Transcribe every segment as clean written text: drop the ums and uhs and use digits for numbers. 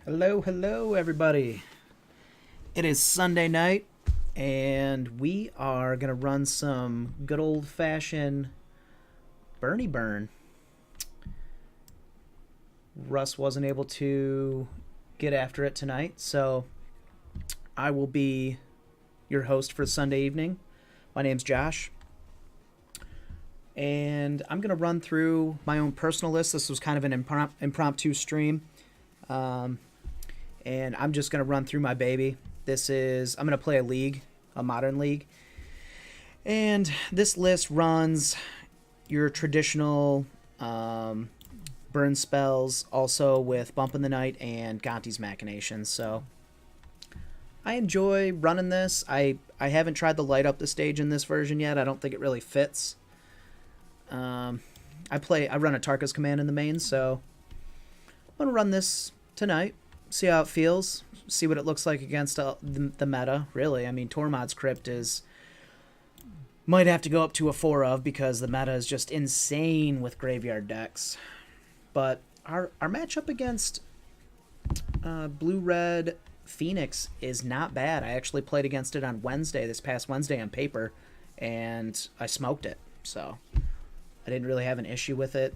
Hello, hello, everybody. It is Sunday night, and we are going to run some good old fashioned Bernie Burn. Russ wasn't able to get after it tonight, so I will be your host for Sunday evening. My name's Josh, and I'm going to run through my own personal list. This was kind of an impromptu stream. Um, and I'm just going to run through my baby. I'm going to play a league, a modern league. And this list runs your traditional burn spells, also with Bump in the Night and Gonti's Machinations. So I enjoy running this. I haven't tried the light up the stage in this version yet. I don't think it really fits. I run a Tarka's command in the main, so I'm going to run this tonight. See how it feels, see what it looks like against the meta, really. I mean, Tormod's Crypt might have to go up to a 4 of because the meta is just insane with graveyard decks. But our matchup against Blue-Red Phoenix is not bad. I actually played against it on Wednesday, this past Wednesday on paper, and I smoked it. So I didn't really have an issue with it.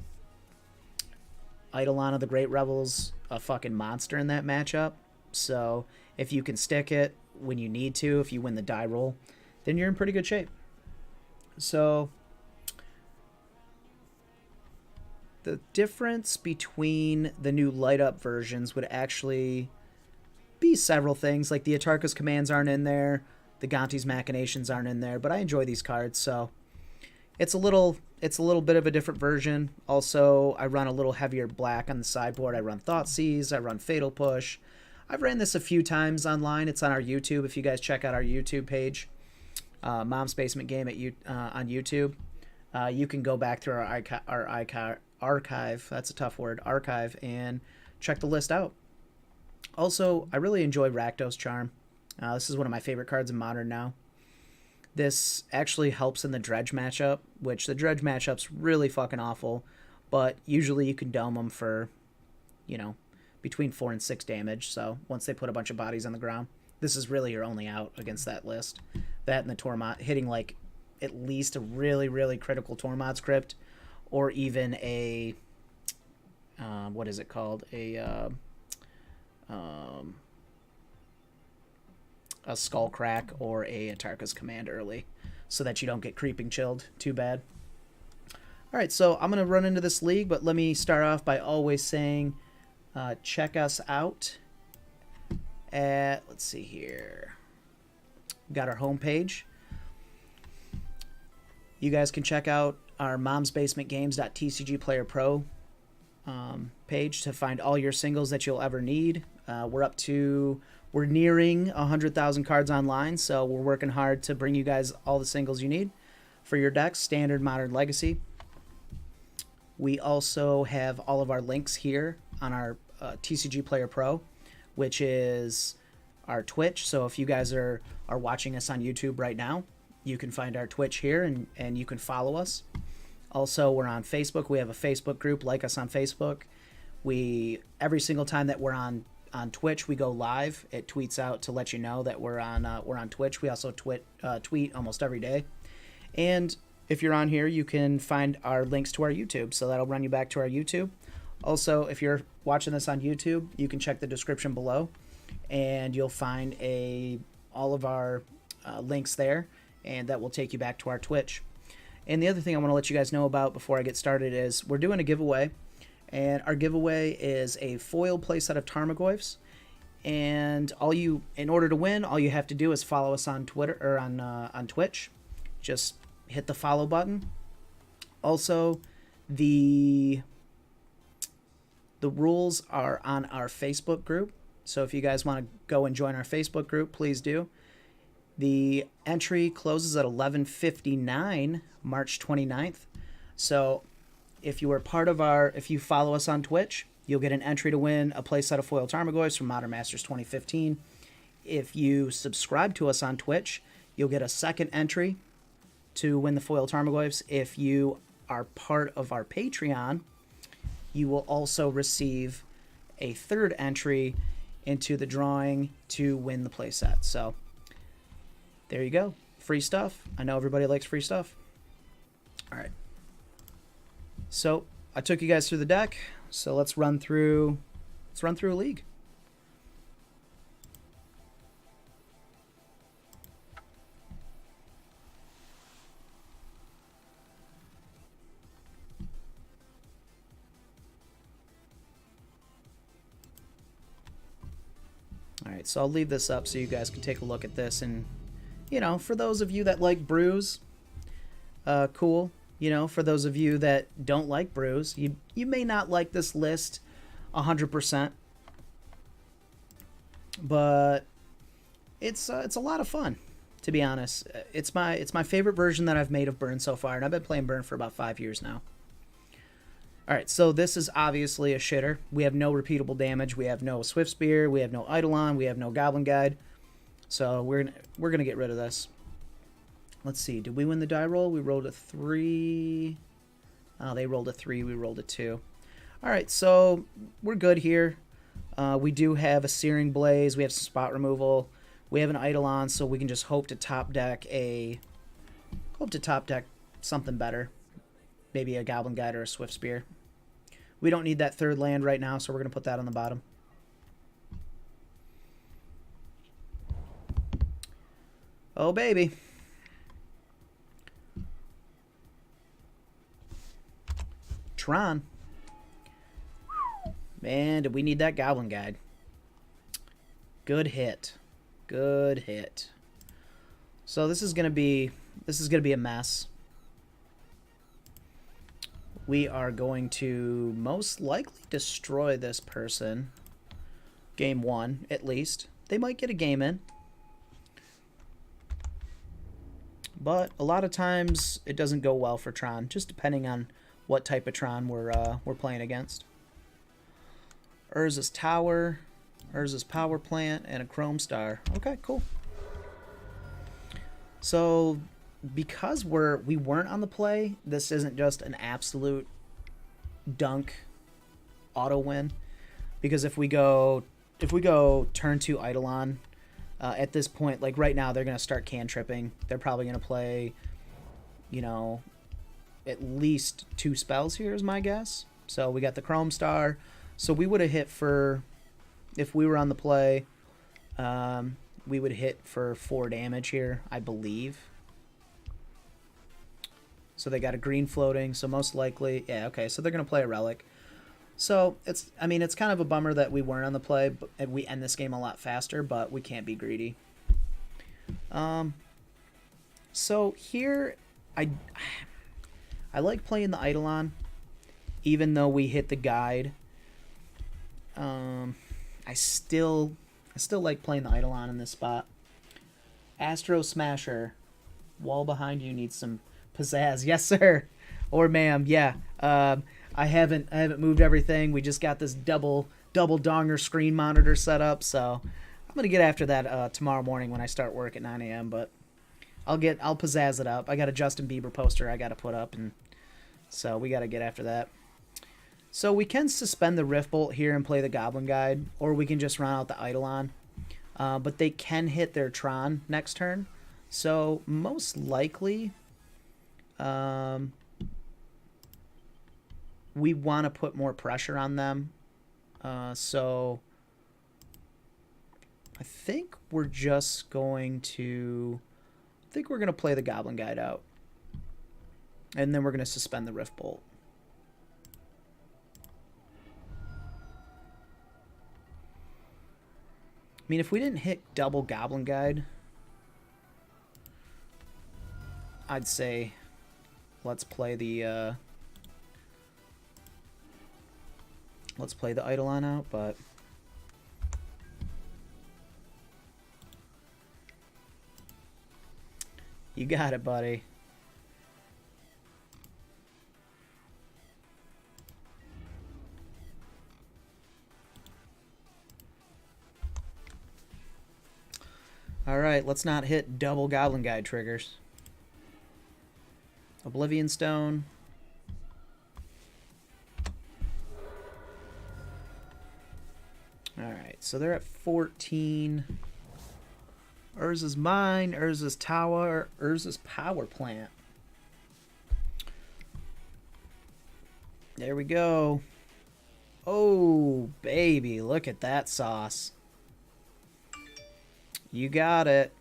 Eidolon of the Great Rebels, a fucking monster in that matchup. So if you can stick it when you need to, if you win the die roll, then you're in pretty good shape. So the difference between the new light up versions would actually be several things. Like the Atarka's commands aren't in there, the Gonti's Machinations aren't in there, but I enjoy these cards, so it's a little bit of a different version. Also, I run a little heavier black on the sideboard. I run Thoughtseize. I run Fatal Push. I've ran this a few times online. It's on our YouTube. If you guys check out our YouTube page, Mom's Basement Game on YouTube, you can go back through our archive. That's a tough word. Archive, and check the list out. Also, I really enjoy Rakdos Charm. This is one of my favorite cards in Modern now. This actually helps in the Dredge matchup, which the Dredge matchup's really fucking awful, but usually you can dome them for, between 4 and 6 damage, so once they put a bunch of bodies on the ground, this is really your only out against that list. That and the Tormod, hitting like at least a really, really critical Tormod's Crypt, or even a, what is it called? A Skull Crack or a Atarka's Command early so that you don't get creeping chilled too bad. Alright, so I'm going to run into this league, but let me start off by always saying check us out at, let's see here, we've got our homepage. You guys can check out our momsbasementgames.tcgplayerpro page to find all your singles that you'll ever need. We're nearing 100,000 cards online, so we're working hard to bring you guys all the singles you need for your decks, Standard, Modern, Legacy. We also have all of our links here on our TCG Player Pro, which is our Twitch. So if you guys are watching us on YouTube right now, you can find our Twitch here and you can follow us. Also, we're on Facebook. We have a Facebook group. Like us on Facebook. Every single time that we're on Twitch, we go live. It tweets out to let you know that we're on Twitch. We also tweet almost every day. And if you're on here, you can find our links to our YouTube, so that'll run you back to our YouTube. Also, if you're watching this on YouTube, you can check the description below, and you'll find all of our links there, and that will take you back to our Twitch. And the other thing I want to let you guys know about before I get started is we're doing a giveaway. And our giveaway is a foil playset of Tarmogoyfs. And in order to win, all you have to do is follow us on Twitter or on Twitch. Just hit the follow button. Also, the rules are on our Facebook group. So if you guys want to go and join our Facebook group, please do. The entry closes at 11:59 March 29th. So if you follow us on Twitch, you'll get an entry to win a playset of foil Tarmogoyfs from Modern Masters 2015. If you subscribe to us on Twitch, you'll get a second entry to win the foil Tarmogoyfs. If you are part of our Patreon, you will also receive a third entry into the drawing to win the playset. So there you go. Free stuff. I know everybody likes free stuff. All right. So I took you guys through the deck. So let's run through a league. All right, so I'll leave this up so you guys can take a look at this. And, you know, for those of you that like brews, cool. You know, for those of you that don't like brews, you may not like this list 100%, but it's a lot of fun, to be honest. It's my favorite version that I've made of Burn so far, and I've been playing Burn for about 5 years now. All right, so this is obviously a shitter. We have no repeatable damage. We have no Swift Spear. We have no Eidolon. We have no Goblin Guide. So we're gonna get rid of this. Let's see. Did we win the die roll? We rolled a 3. Oh, they rolled a 3. We rolled a 2. All right, so we're good here. We do have a Searing Blaze. We have some spot removal. We have an Eidolon, so we can just hope to top deck something better. Maybe a Goblin Guide or a Swift Spear. We don't need that third land right now, so we're going to put that on the bottom. Oh, baby. Tron. Man, did we need that Goblin Guide. Good hit. Good hit. So this is going to be a mess. We are going to most likely destroy this person. Game 1, at least. They might get a game in. But a lot of times it doesn't go well for Tron, just depending on what type of Tron we're playing against. Urza's Tower, Urza's Power Plant, and a Chrome Star. Okay, cool. So because we weren't on the play, this isn't just an absolute dunk auto win. Because if we go turn 2 Eidolon, at this point, like right now, they're gonna start cantripping. They're probably gonna play, you know, at least 2 spells here is my guess. So we got the Chrome Star. So we would have hit for, if we were on the play, we would hit for 4 damage here, I believe. So they got a green floating, so most likely, yeah, okay, so they're going to play a Relic. So it's kind of a bummer that we weren't on the play, and we end this game a lot faster, but we can't be greedy. So here, I like playing the Eidolon, even though we hit the guide. I still like playing the Eidolon in this spot. Astro Smasher, wall behind you needs some pizzazz. Yes, sir. Or ma'am. Yeah. I haven't moved everything. We just got this double donger screen monitor set up, so I'm gonna get after that tomorrow morning when I start work at 9 a.m. But I'll pizzazz it up. I got a Justin Bieber poster I got to put up, and so we got to get after that. So we can suspend the Rift Bolt here and play the Goblin Guide, or we can just run out the Eidolon. But they can hit their Tron next turn, so most likely we want to put more pressure on them. So I think we're just going to... play the Goblin Guide out. And then we're going to suspend the Rift Bolt. I mean, if we didn't hit double Goblin Guide, I'd say let's play the Eidolon out, but you got it, buddy. All right, let's not hit double Goblin Guide triggers. Oblivion Stone. so they're at 14. Urza's mine, Urza's tower, Urza's power plant. There we go. Oh, baby, look at that sauce. You got it.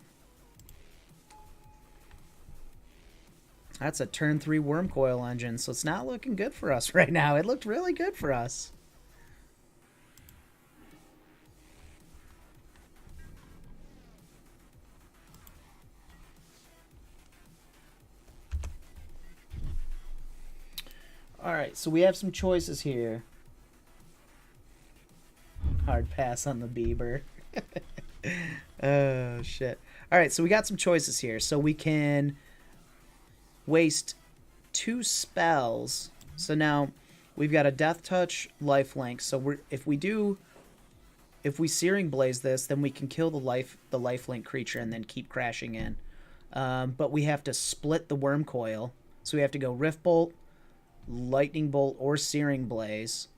That's a turn 3 worm coil engine, so it's not looking good for us right now. It looked really good for us. Alright, so we have some choices here. Hard pass on the Bieber. Oh, shit. Alright, so we got some choices here. So we can waste 2 spells. So now we've got a Death Touch, Lifelink. So if we Searing Blaze this, then we can kill the Lifelink creature and then keep crashing in. But we have to split the Worm Coil. So we have to go Rift Bolt, Lightning Bolt, or Searing Blaze.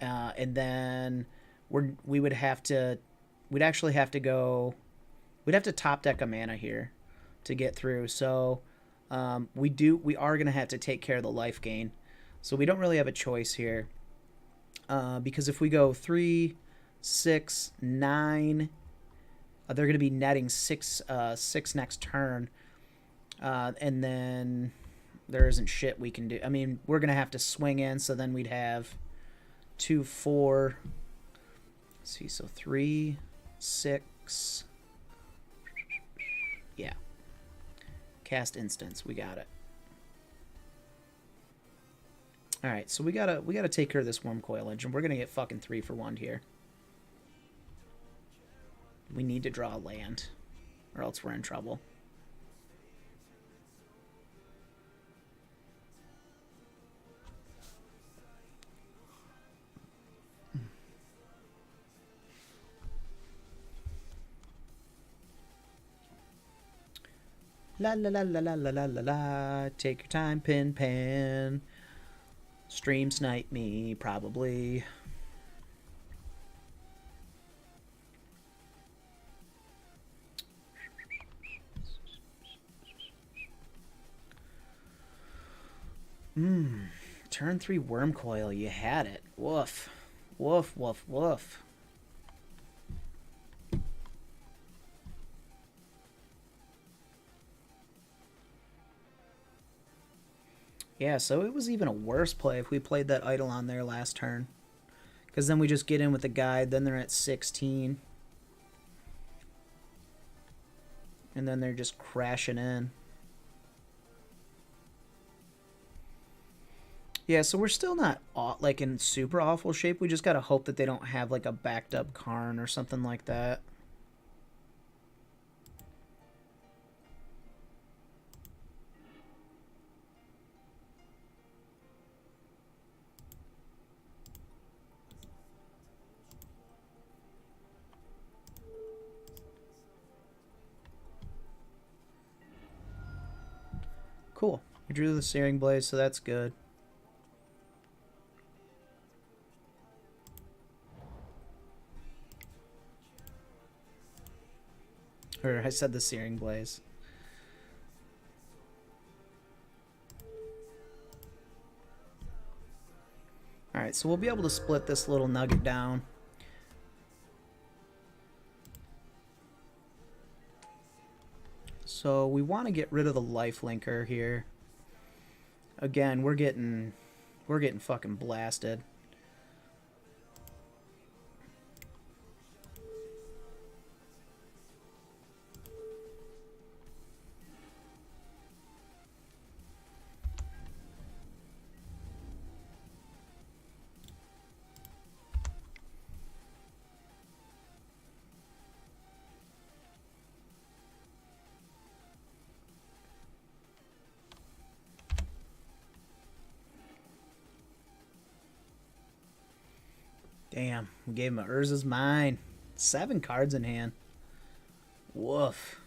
And then we'd actually have to go... We'd have to top deck a mana here to get through. So we are going to have to take care of the life gain. So we don't really have a choice here. Because if we go 3, 6, 9, they're going to be netting 6 next turn. And then there isn't shit we can do. I mean, we're going to have to swing in, so then we'd have 2, 4. Let's see, so 3, 6. Yeah. Cast instance. We got it. Alright, so we gotta take care of this Worm Coil engine. We're gonna get fucking 3 for 1 here. We need to draw a land, or else we're in trouble. La la la la la la la la la. Take your time, pin pan. Stream snipe me, probably. Turn 3 Worm Coil. You had it. Woof. Woof, woof, woof. Yeah, so it was even a worse play if we played that idol on there last turn. Because then we just get in with the guide, then they're at 16. And then they're just crashing in. Yeah, so we're still not like in super awful shape. We just gotta hope that they don't have like a backed up Karn or something like that. Cool. We drew the Searing Blaze, so that's good. Or I said the Searing Blaze. Alright, so we'll be able to split this little nugget down. So we want to get rid of the life linker here. Again, we're getting fucking blasted. Damn, we gave him a Urza's Mine. 7 cards in hand. Woof.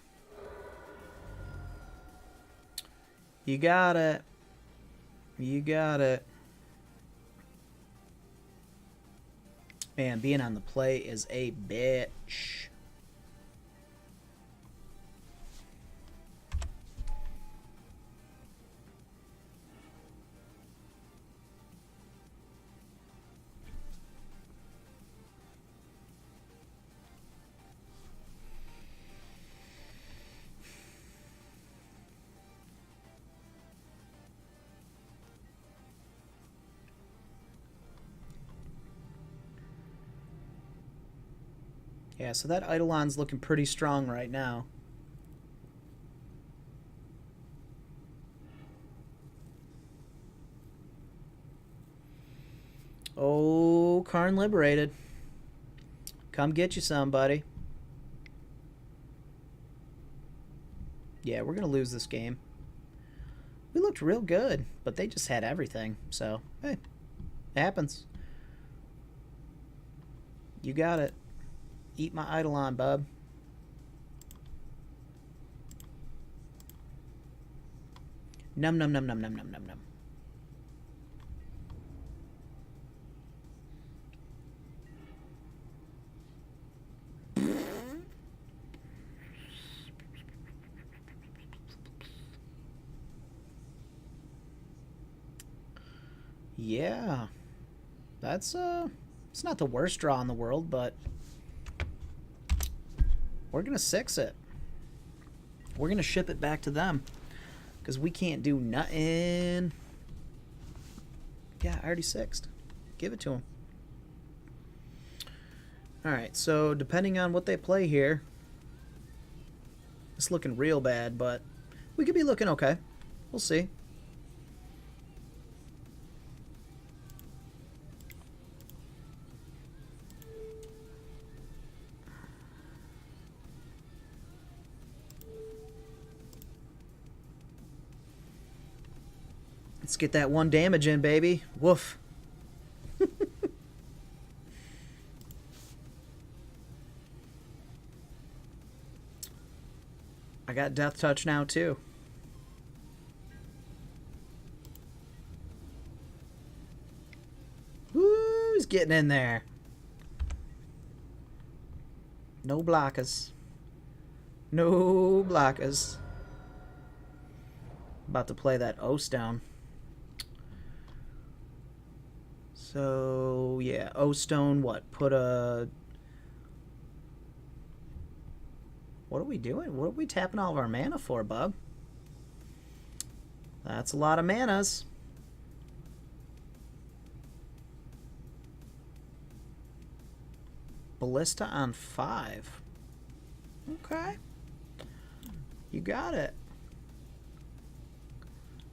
You got it. You got it. Man, being on the play is a bitch. Yeah, so that Eidolon's looking pretty strong right now. Oh, Karn liberated. Come get you somebody. Yeah, we're going to lose this game. We looked real good, but they just had everything. So, hey, it happens. You got it. Eat my Eidolon, bub. Num num num num num num num num. Yeah. That's it's not the worst draw in the world, but we're going to 6 it. We're going to ship it back to them because we can't do nothing. Yeah, I already 6'd. Give it to them. Alright, so depending on what they play here, it's looking real bad, but we could be looking okay. We'll see. Let's get that 1 damage in, baby. Woof. I got Death Touch now, too. Who's getting in there? No blockers. No blockers. About to play that O-Stone. So, yeah, O-Stone, what? Put a... What are we doing? What are we tapping all of our mana for, bub? That's a lot of manas. Ballista on 5. Okay. You got it.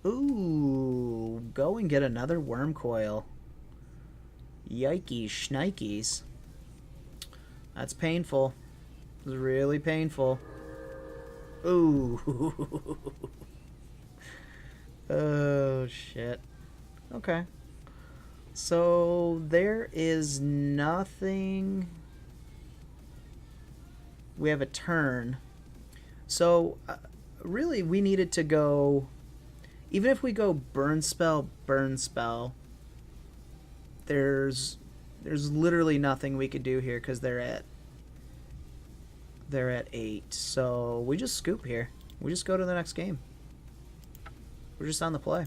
Ooh, go and get another worm coil. Yikes, shnikes. That's painful. It's really painful. Ooh. Oh, shit. Okay. So, there is nothing... We have a turn. So, really, we needed to go... Even if we go burn spell, there's literally nothing we could do here because they're at 8. So we just scoop here. We just go to the next game. We're just on the play.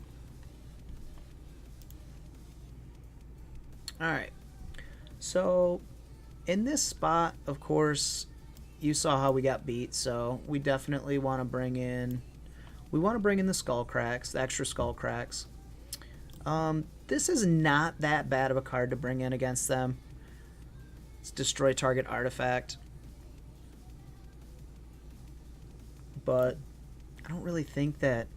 Alright. So in this spot, of course, you saw how we got beat, so we definitely want to bring in the skull cracks, the extra skull cracks. This is not that bad of a card to bring in against them. It's destroy target artifact. But I don't really think that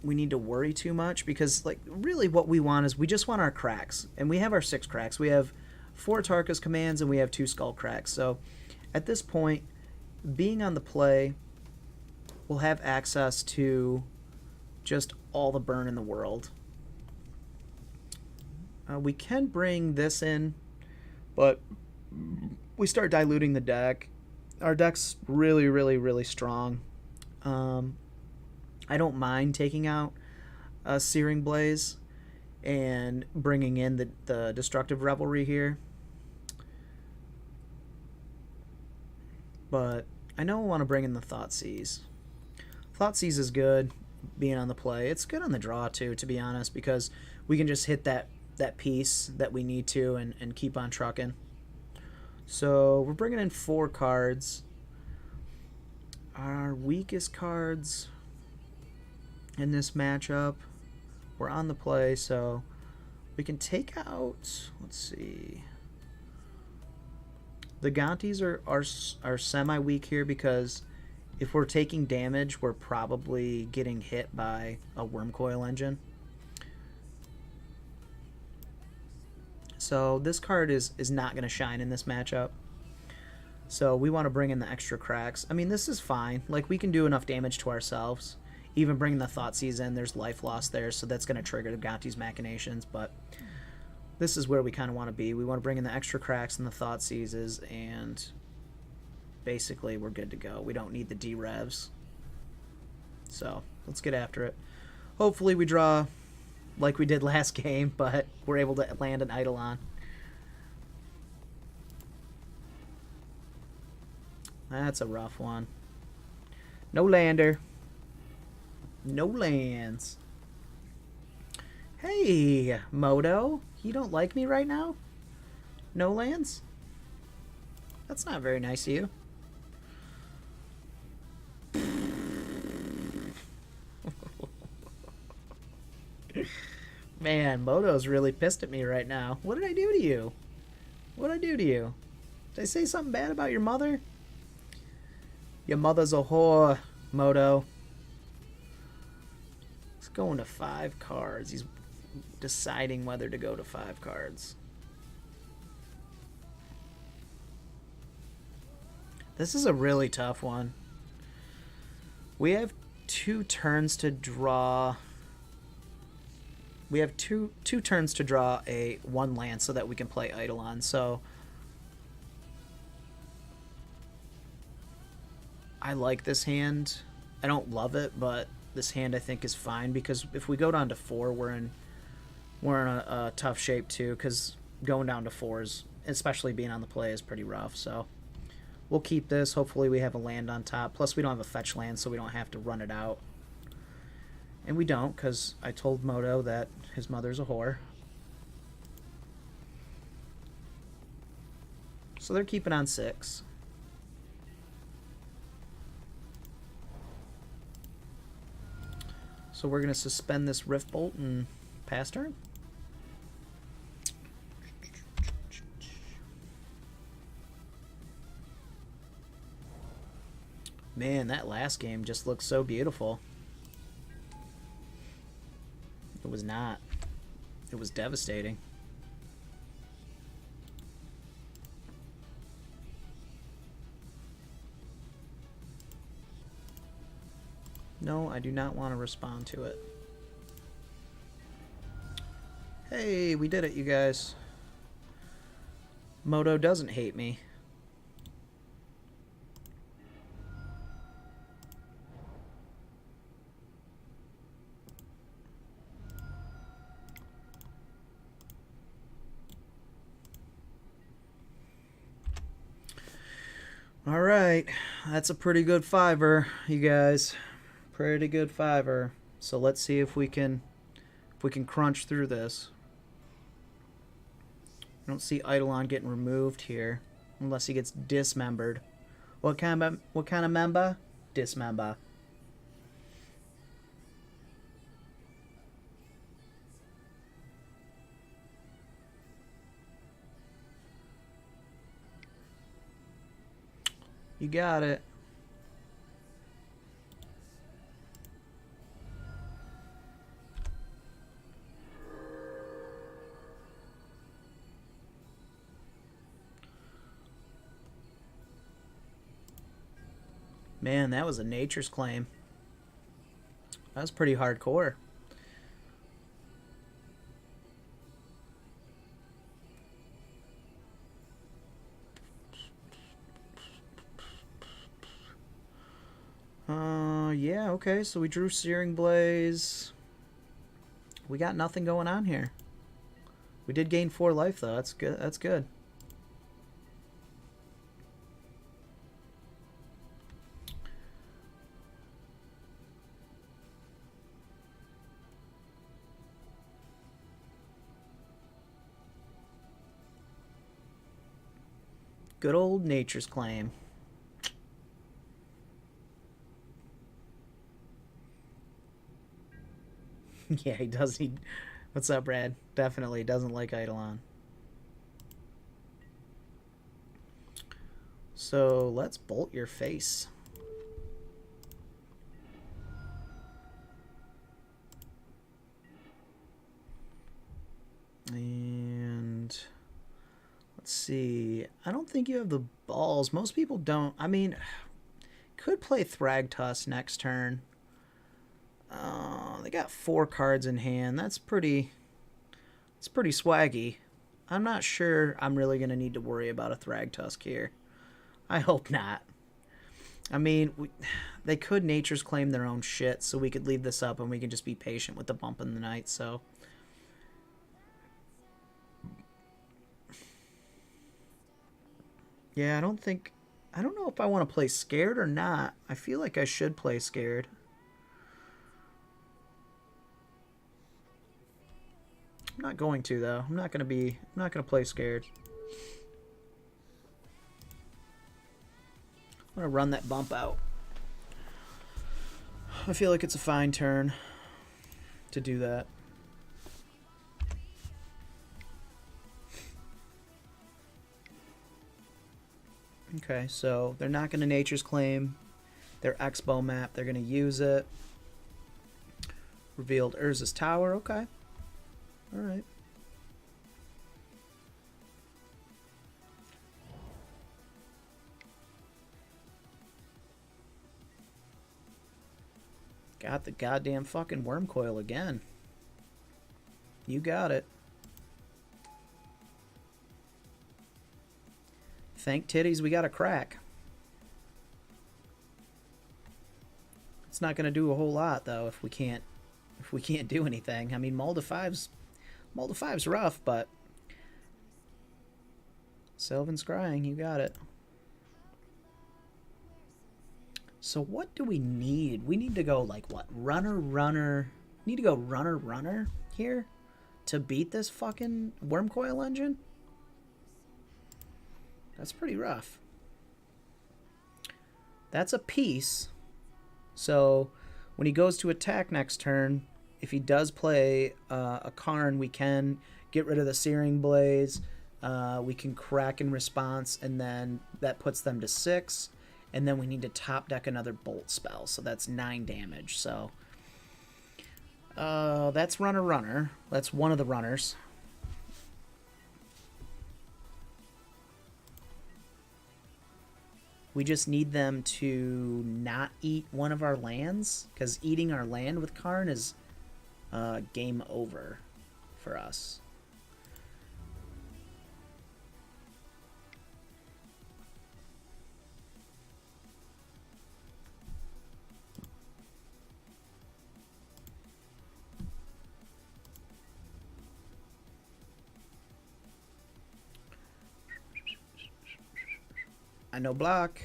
we need to worry too much because, like, really what we want is we just want our cracks. And we have our 6 cracks. We have 4 Tarka's commands and we have 2 skull cracks. So at this point, being on the play, we'll have access to just all the burn in the world. We can bring this in, but we start diluting the deck. Our deck's really, really, really strong. I don't mind taking out a Searing Blaze. and bringing in the Destructive Revelry here. But I know I want to bring in the Thoughtseize. Thoughtseize is good being on the play. It's good on the draw too, to be honest, because we can just hit that piece that we need to and keep on trucking. So we're bringing in 4 cards. Our weakest cards in this matchup, we're on the play, so we can take out, let's see, the Gontis are semi-weak here because if we're taking damage, we're probably getting hit by a Wormcoil Engine. So this card is not going to shine in this matchup. So we want to bring in the extra cracks. I mean, this is fine. Like, we can do enough damage to ourselves. Even bringing the Thoughtseize in, there's life loss there, so that's going to trigger the Gonti's Machinations. But this is where we kind of want to be. We want to bring in the extra cracks and the Thoughtseizes, and basically we're good to go. We don't need the D-Revs. So let's get after it. Hopefully we draw like we did last game, but we're able to land an Eidolon. That's a rough one. No lander. No lands. Hey, Moto. You don't like me right now? No lands? That's not very nice of you. Man, Moto's really pissed at me right now. What did I do to you? What did I do to you? Did I say something bad about your mother? Your mother's a whore, Moto. He's going to 5 cards. He's deciding whether to go to 5 cards. This is a really tough one. We have 2 turns to draw. We have two turns to draw a 1 land so that we can play Eidolon. So I like this hand. I don't love it, but this hand I think is fine because if we go down to 4, we're in a tough shape too. Because going down to 4s, especially being on the play, is pretty rough. So we'll keep this. Hopefully we have a land on top. Plus we don't have a fetch land, so we don't have to run it out. And we don't, because I told Moto that his mother's a whore. So they're keeping on 6. So we're going to suspend this Rift Bolt and pass turn. Man, that last game just looks so beautiful. It was not. It was devastating. No, I do not want to respond to it. Hey, we did it, you guys. Moto doesn't hate me. All right, that's a pretty good 5er, you guys. Pretty good 5er. So let's see if we can crunch through this. I don't see Eidolon getting removed here unless he gets dismembered. What kind of member? Dismember. You got it. Man, that was a nature's claim. That was pretty hardcore. Yeah, okay, so we drew Searing Blaze. We got nothing going on here. We did gain 4 life, though. That's good. That's good. Good old Nature's Claim. Yeah, he does. What's up, Brad? Definitely doesn't like Eidolon. So let's bolt your face. And let's see. I don't think you have the balls. Most people don't. I mean, could play Thragtusk next turn. They got 4 cards in hand. That's pretty. It's pretty swaggy. I'm not sure I'm really gonna need to worry about a Thragtusk here. I hope not. I mean, they could Nature's Claim their own shit, so we could leave this up and we can just be patient with the bump in the night. So. Yeah, I don't know if I want to play Scared or not. I feel like I should play Scared. I'm not going to, though. I'm not going to play Scared. I'm going to run that bump out. I feel like it's a fine turn to do that. Okay, so they're not going to Nature's Claim their Expo map. They're going to use it. Revealed Urza's Tower. Okay. All right. Got the goddamn fucking worm coil again. You got it. Thank titties we got a crack. It's not gonna do a whole lot though if we can't do anything. I mean, Mulda 5's rough, but Sylvan Scrying, you got it. So what do we need? We need to go like what? Runner. Need to go runner here to beat this fucking worm coil engine? That's pretty rough. That's a piece. So when he goes to attack next turn, if he does play a Karn, we can get rid of the Searing Blaze. We can crack in response, and then that puts them to 6. And then we need to top deck another Bolt spell. So that's 9 damage. So that's runner. That's one of the runners. We just need them to not eat one of our lands, because eating our land with Karn is game over for us. I know block.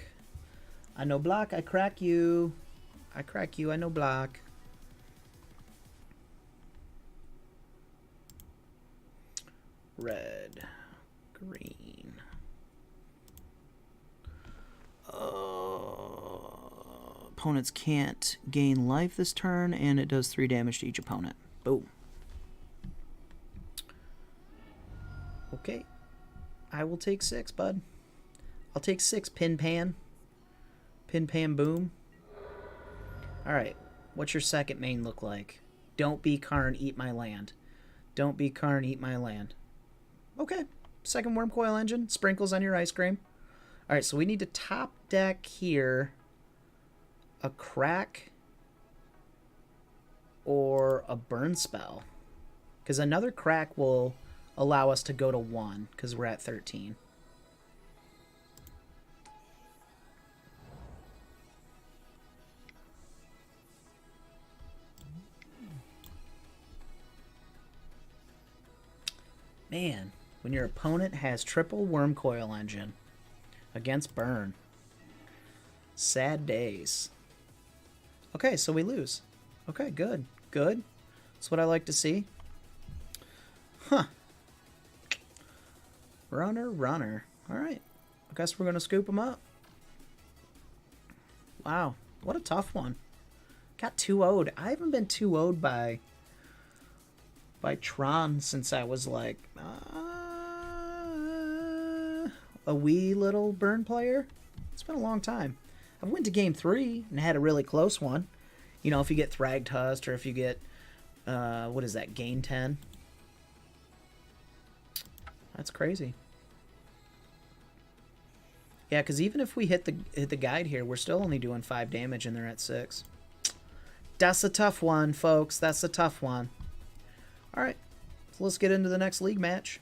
I know block. I crack you. I crack you. I know block. Red. Green. Opponents can't gain life this turn, and it does 3 damage to each opponent. Boom. Okay. I will take 6, bud. I'll take 6, Pin Pan. Pin Pan Boom. Alright. What's your second main look like? Don't be Karn, eat my land. Don't be Karn, eat my land. Okay. Second Worm Coil Engine. Sprinkles on your ice cream. Alright, so we need to top deck here a crack or a burn spell. Because another crack will allow us to go to 1, because we're at 13. Man, when your opponent has triple worm coil engine against burn. Sad days. Okay, so we lose. Okay, good. Good. That's what I like to see. Huh. Runner, runner. Alright. I guess we're going to scoop them up. Wow. What a tough one. Got 2-0'd. I haven't been 2-0'd by Tron since I was like a wee little burn player. It's been a long time. I went to game 3 and had a really close one. You know, if you get Thragtusk or if you get what is that, gain 10. That's crazy. Yeah, because even if we hit the guide here, we're still only doing 5 damage and they're at 6. That's a tough one, folks. That's a tough one. All right, so let's get into the next league match.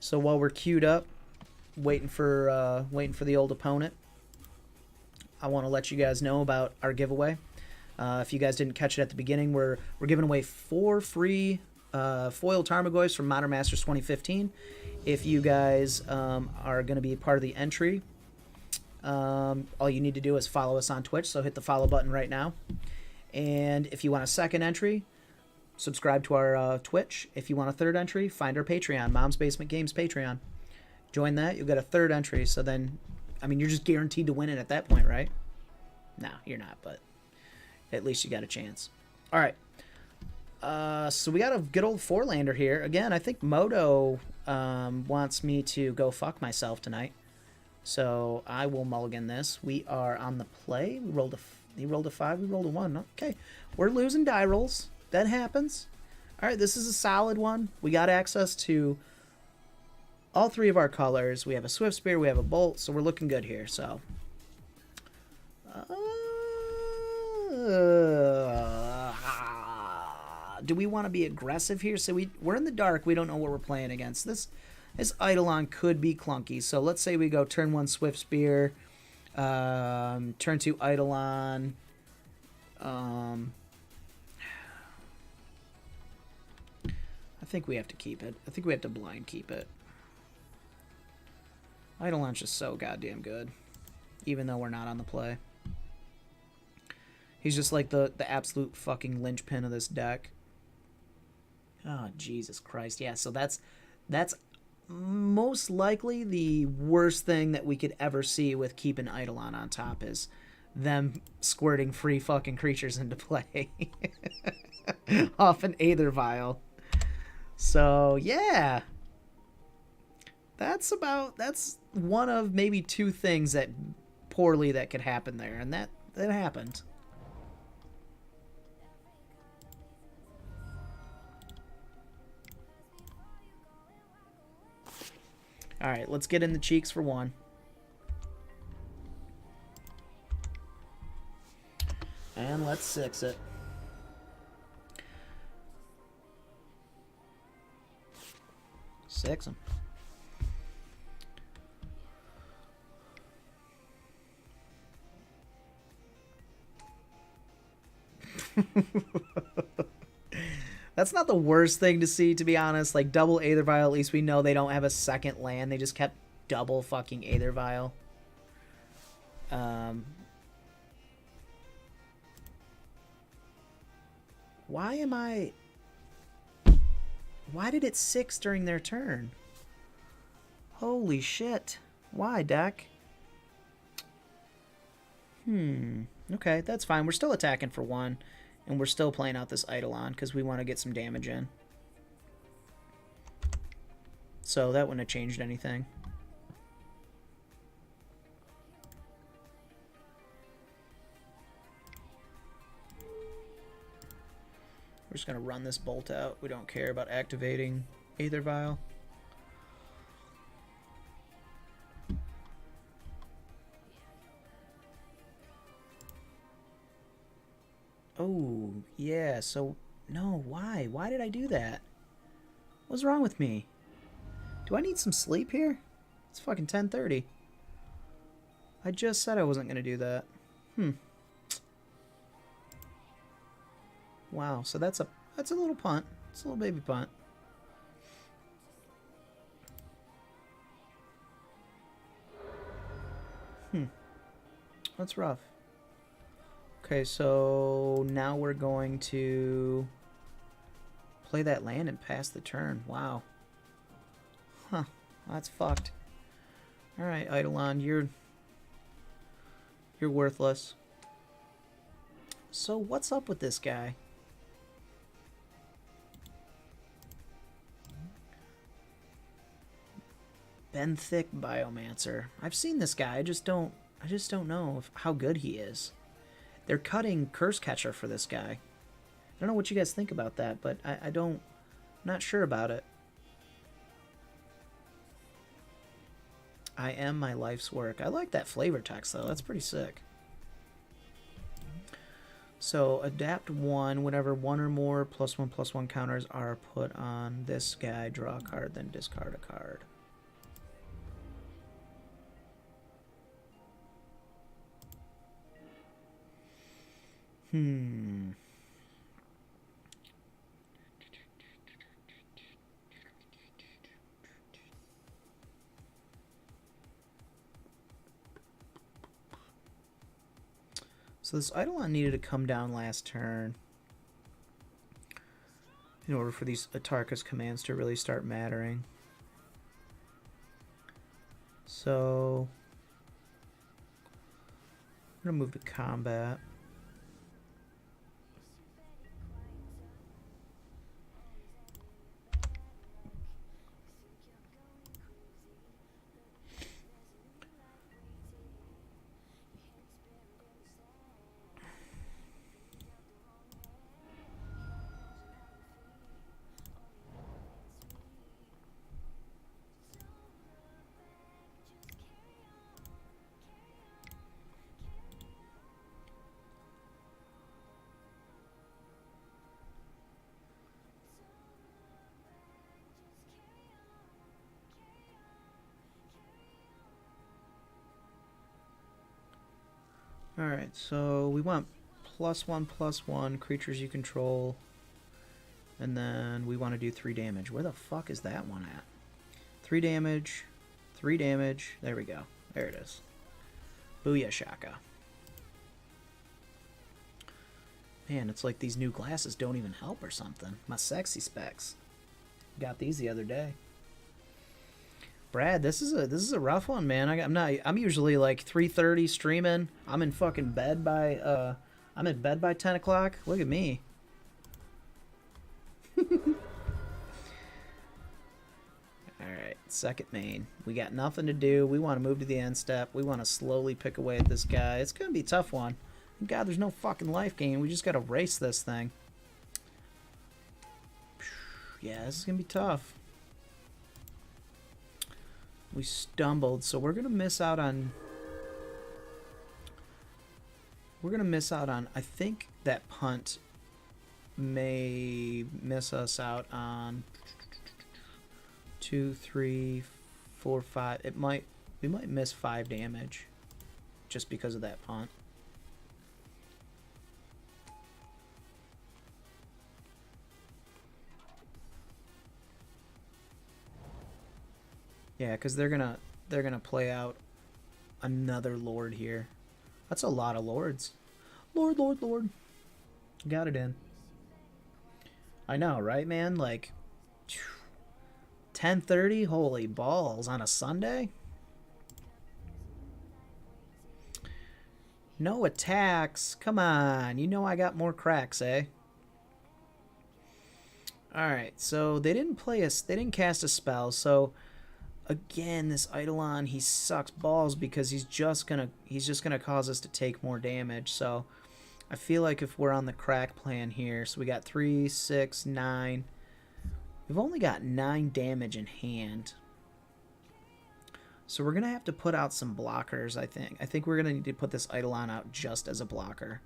So while we're queued up, waiting for the old opponent, I want to let you guys know about our giveaway. If you guys didn't catch it at the beginning, we're giving away 4 free foil Tarmogoyfs from Modern Masters 2015. If you guys are going to be part of the entry, all you need to do is follow us on Twitch, so hit the follow button right now. And if you want a second entry, subscribe to our Twitch. If you want a third entry, find our Patreon, Mom's Basement Games Patreon. Join that, you'll get a third entry, so then, I mean, you're just guaranteed to win it at that point, right? No, you're not, but at least you got a chance. All right. So we got a good old 4-lander here. Again, I think Moto wants me to go fuck myself tonight. So I will mulligan this. We are on the play. He rolled a 5. We rolled a 1. Okay. We're losing die rolls. That happens. All right. This is a solid one. We got access to all 3 of our colors. We have a Swift Spear. We have a Bolt. So we're looking good here. So. Do we want to be aggressive here? So we're in the dark. We don't know what we're playing against. This Eidolon could be clunky. So let's say we go turn 1 Swift Spear, turn 2 Eidolon. I think we have to keep it. I think we have to blind keep it. Eidolon's just so goddamn good, even though we're not on the play. He's just like the absolute fucking linchpin of this deck. Oh, Jesus Christ. Yeah, so that's most likely the worst thing that we could ever see with keeping Eidolon on top is them squirting free fucking creatures into play off an Aether Vial. So, yeah. That's one of maybe 2 things that could happen there, and that happened. All right, let's get in the cheeks for 1. And let's 6 it. Six them. That's not the worst thing to see, to be honest. Like, double Aether Vial, at least we know they don't have a second land. They just kept double fucking Aether Vial. Why did it 6 during their turn? Holy shit. Why, deck? Okay, that's fine. We're still attacking for 1. And we're still playing out this Eidolon because we want to get some damage in. So that wouldn't have changed anything. We're just going to run this Bolt out. We don't care about activating Aether Vial. Oh, yeah, so, no, why? Why did I do that? What's wrong with me? Do I need some sleep here? It's fucking 10:30. I just said I wasn't going to do that. Wow, so that's a That's a little punt. It's a little baby punt. That's rough. Okay, so now we're going to play that land and pass the turn. Wow. Huh. That's fucked. Alright, Eidolon, you're worthless. So what's up with this guy? Benthic Biomancer. I've seen this guy. I just don't know how good he is. They're cutting Curse Catcher for this guy. I don't know what you guys think about that, but I'm not sure about it. I am my life's work. I like that flavor text though. That's pretty sick. So adapt 1 whenever 1 or more +1/+1 counters are put on this guy. Draw a card, then discard a card. So this Eidolon needed to come down last turn in order for these Atarka's commands to really start mattering. So I'm going to move to combat. Alright, so we want +1/+1 creatures you control. And then we want to do 3 damage. Where the fuck is that one at? 3 damage. 3 damage. There we go. There it is. Booyah Shaka. Man, it's like these new glasses don't even help or something. My sexy specs. Got these the other day. Brad, this is a rough one, man. I'm usually like 3:30 streaming. I'm in fucking bed by I'm in bed by 10 o'clock. Look at me. Alright, second main. We got nothing to do. We want to move to the end step. We want to slowly pick away at this guy. It's gonna be a tough one. God, there's no fucking life gain. We just gotta race this thing. Yeah, this is gonna be tough. We stumbled, so we're gonna miss out on. I think that punt may miss us out on 2, 3, 4, 5. We might miss 5 damage just because of that punt. Yeah, because they're gonna play out another Lord here. That's a lot of Lords. Lord. Got it in. I know, right, man? Like 10:30. Holy balls on a Sunday. No attacks. Come on. You know I got more cracks, eh? Alright, so they didn't cast a spell, so again, this Eidolon, he sucks balls because he's just gonna cause us to take more damage. So I feel like if we're on the crack plan here, so we got 3, 6, 9. We've only got 9 damage in hand. So we're gonna have to put out some blockers, I think. I think we're gonna need to put this Eidolon out just as a blocker.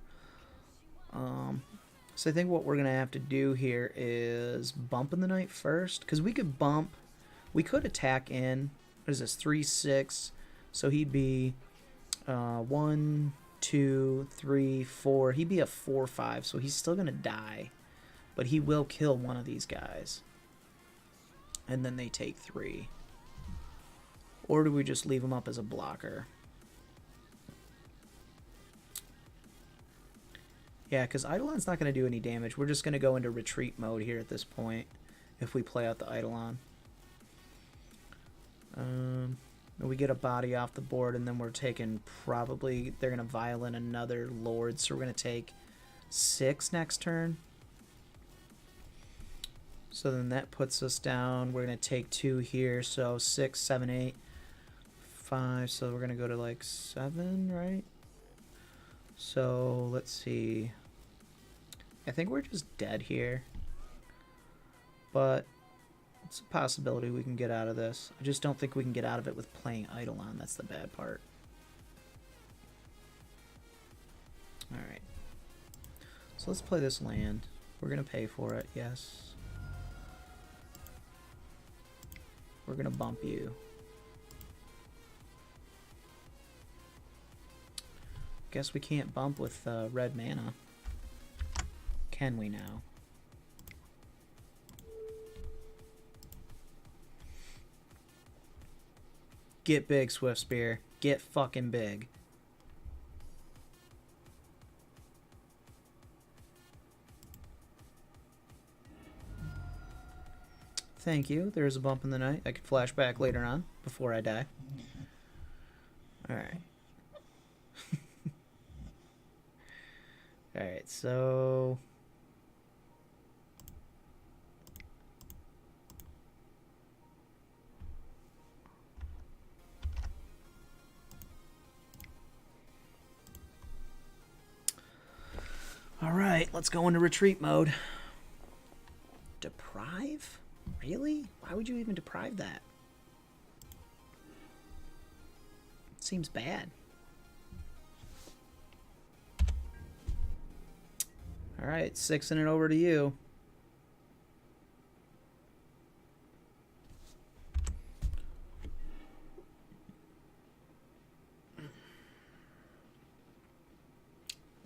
So I think what we're gonna have to do here is bump in the night first, because we could bump. We could attack in, what is this, 3, 6, so he'd be 1, 2, 3, 4, he'd be a 4, 5, so he's still going to die. But he will kill one of these guys. And then they take 3. Or do we just leave him up as a blocker? Yeah, because Eidolon's not going to do any damage. We're just going to go into retreat mode here at this point if we play out the Eidolon. We get a body off the board, and then we're taking probably... They're going to violin another Lord, so we're going to take 6 next turn. So then that puts us down. We're going to take 2 here, so 6, 7, 8, 5. So we're going to go to like 7, right? So let's see. I think we're just dead here. But it's a possibility we can get out of this. I just don't think we can get out of it with playing Eidolon. That's the bad part. Alright. So let's play this land. We're going to pay for it, yes. We're going to bump you. Guess we can't bump with red mana. Can we now? Get big, Swiftspear. Get fucking big. Thank you. There's a bump in the night. I can flash back later on before I die. Alright. Alright, so... Alright, let's go into retreat mode. Deprive? Really? Why would you even deprive that? Seems bad. Alright, 6ing it over to you.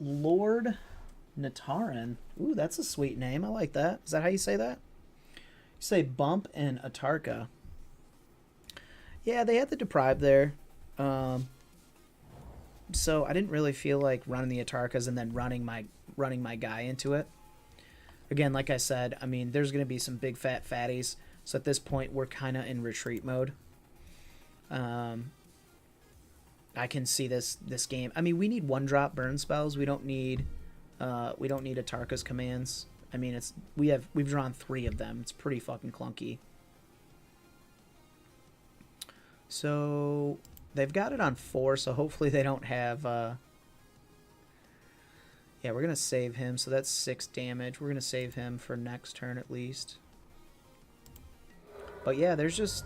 Lord Nataran. Ooh, that's a sweet name. I like that. Is that how you say that? You say Bump and Atarka. Yeah, they had the Deprive there. So I didn't really feel like running the Atarkas and then running my guy into it. Again, like I said, I mean, there's going to be some big fat fatties. So at this point, we're kind of in retreat mode. I can see this game. I mean, we need 1-drop burn spells. We don't need Atarka's commands. I mean, we've drawn 3 of them. It's pretty fucking clunky. So they've got it on 4, so hopefully they don't have... Yeah, we're going to save him, so that's 6 damage. We're going to save him for next turn at least. But yeah, there's just...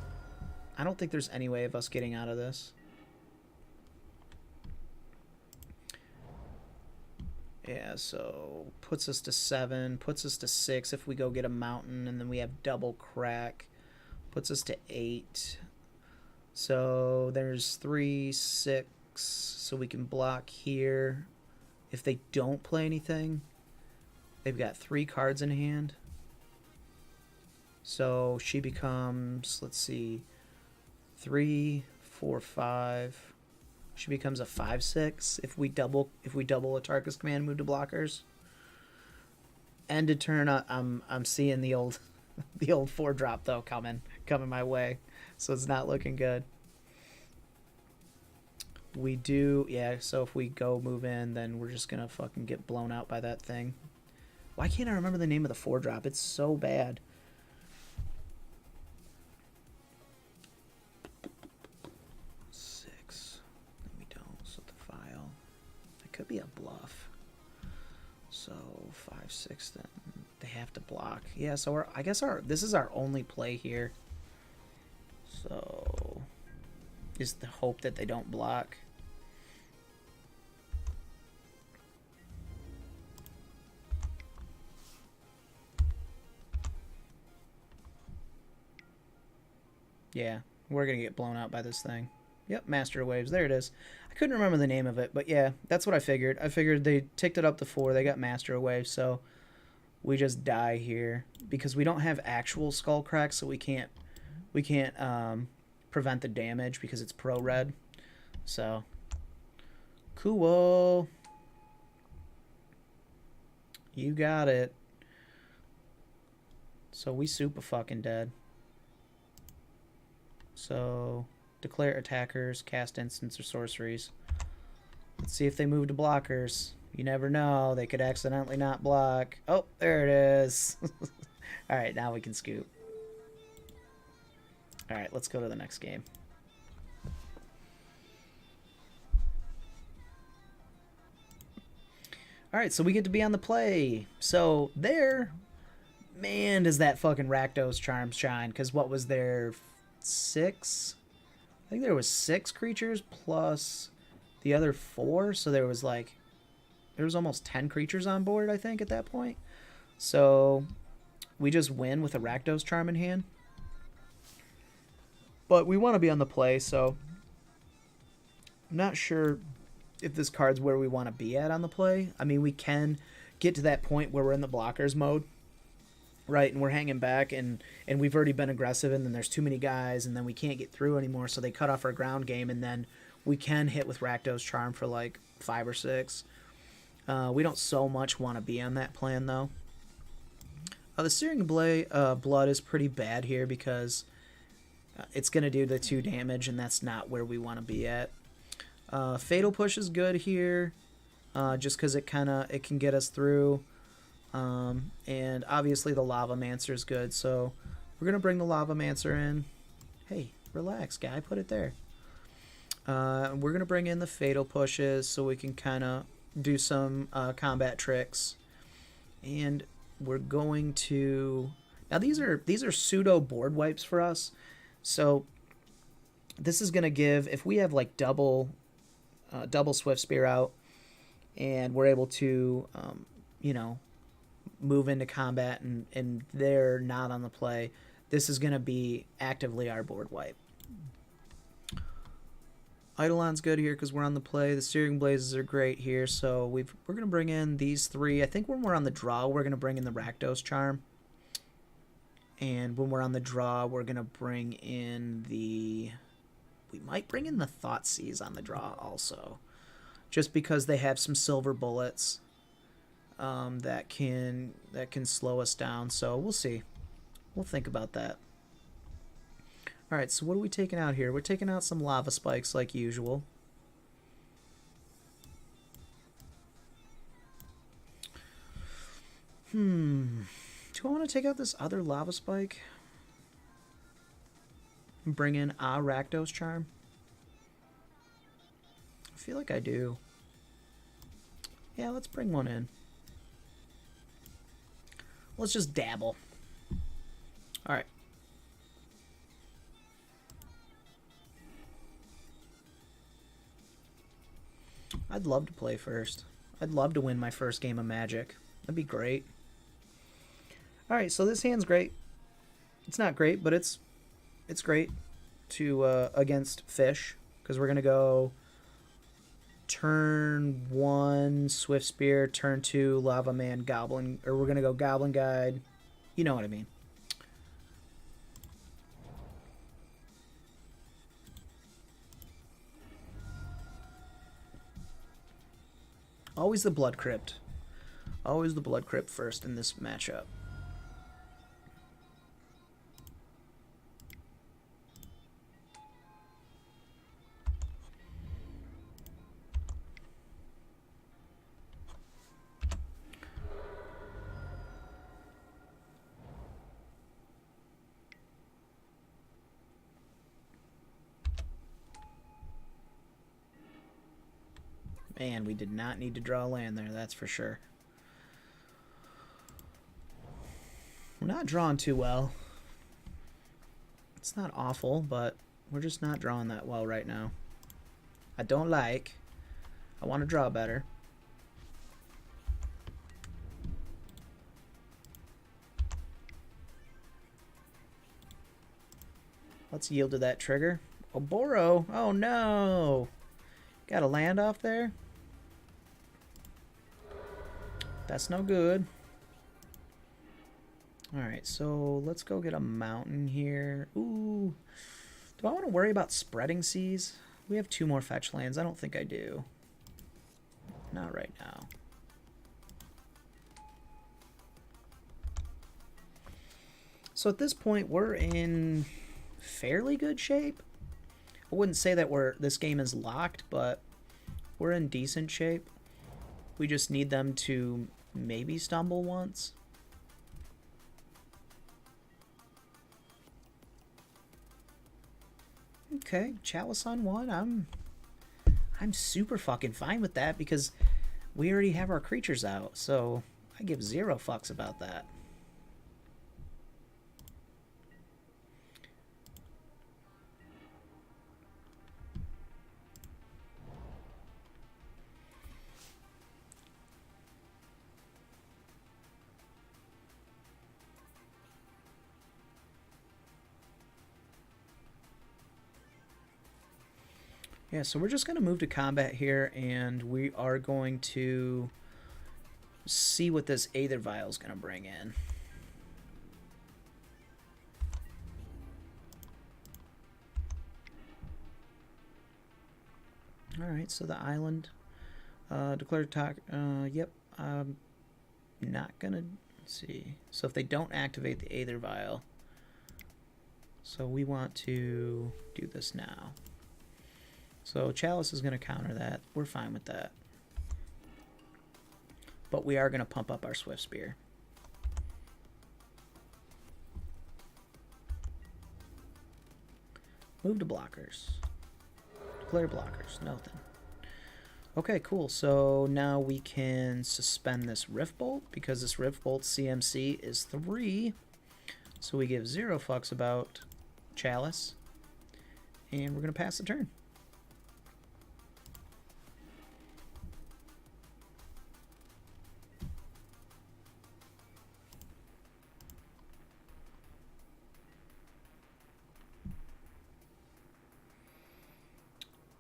I don't think there's any way of us getting out of this. Yeah, so puts us to 7, puts us to 6 if we go get a mountain, and then we have double crack. Puts us to 8. So there's 3, 6, so we can block here. If they don't play anything, they've got 3 cards in hand. So she becomes, let's see, 3, 4, 5. She becomes a 5/6 if we double Atarka's command move to blockers. End of turn, I'm seeing the old 4-drop though coming my way, so it's not looking good. We do, yeah. So if we go move in, then we're just gonna fucking get blown out by that thing. Why can't I remember the name of the 4-drop? It's so bad. Could be a bluff. So 5, 6, then they have to block. Yeah, so I guess this is our only play here. So is the hope that they don't block. Yeah, we're gonna get blown out by this thing. Yep, Master of Waves. There it is. I couldn't remember the name of it, but yeah, that's what I figured. I figured they ticked it up to 4. They got Master of Waves, so we just die here because we don't have actual skull cracks, so we can't prevent the damage because it's pro red. So cool. You got it. So we super fucking dead. So declare attackers, cast instants or sorceries. Let's see if they move to blockers. You never know. They could accidentally not block. Oh, there it is. Alright, now we can scoop. Alright, let's go to the next game. Alright, so we get to be on the play. So there, man, does that fucking Rakdos charm shine. Because what was there? 6? I think there was 6 creatures plus the other 4. So there was like... There was almost 10 creatures on board, I think, at that point. So we just win with a Rakdos charm in hand. But we want to be on the play, so I'm not sure if this card's where we want to be at on the play. I mean, we can get to that point where we're in the blockers mode, right? And we're hanging back, and we've already been aggressive, and then there's too many guys, and then we can't get through anymore, so they cut off our ground game, and then we can hit with Rakdos charm for like 5 or 6. We don't so much want to be on that plan, though. The Searing Blood is pretty bad here because it's going to do the 2 damage, and that's not where we want to be at. Fatal Push is good here, just because it can get us through. And obviously the Lavamancer is good, so we're going to bring the Lavamancer in. Hey, relax, guy, put it there. We're going to bring in the Fatal Pushes so we can kind of do some combat tricks, and we're going to now these are pseudo board wipes for us, so this is gonna give, if we have like double Swift Spear out and we're able to move into combat and they're not on the play, this is gonna be actively our board wipe. Eidolon's good here because we're on the play. The Searing Blazes are great here, so we're going to bring in these 3. I think when we're on the draw, we're going to bring in the Rakdos Charm. And when we're on the draw, we're going to bring in the... We might bring in the Thoughtseize on the draw also. Just because they have some silver bullets that can slow us down. So we'll see. We'll think about that. Alright, so what are we taking out here? We're taking out some lava spikes like usual. Do I want to take out this other lava spike? And bring in a Rakdos charm? I feel like I do. Yeah, let's bring one in. Let's just dabble. Alright. I'd love to play first. I'd love to win my first game of Magic. That'd be great. Alright, so this hand's great. It's not great, but it's great to against fish, because we're going to go turn 1 Swift Spear, turn 2 Lava Man, Goblin, or we're going to go Goblin Guide. You know what I mean. Always the Blood Crypt. Always the Blood Crypt first in this matchup. Man, we did not need to draw land there, that's for sure. We're not drawing too well. It's not awful, but we're just not drawing that well right now. I don't like. I want to draw better. Let's yield to that trigger. Oboro! Oh no! Got a land off there? That's no good. Alright, so let's go get a mountain here. Ooh. Do I want to worry about spreading seas? We have 2 more fetch lands. I don't think I do. Not right now. So at this point, we're in fairly good shape. I wouldn't say that this game is locked, but we're in decent shape. We just need them to maybe stumble once. Okay, Chalice on 1. I'm super fucking fine with that because we already have our creatures out, so I give 0 fucks about that. Yeah, so we're just going to move to combat here, and we are going to see what this Aether Vial is going to bring in. Alright, so the island. Declare talk. Yep. Not going to see. So if they don't activate the Aether Vial. So we want to do this now. So Chalice is going to counter that. We're fine with that. But we are going to pump up our Swift Spear. Move to blockers. Declare blockers. Nothing. Okay, cool. So now we can suspend this Rift Bolt because this Rift Bolt CMC is 3. So we give 0 fucks about Chalice. And we're going to pass the turn.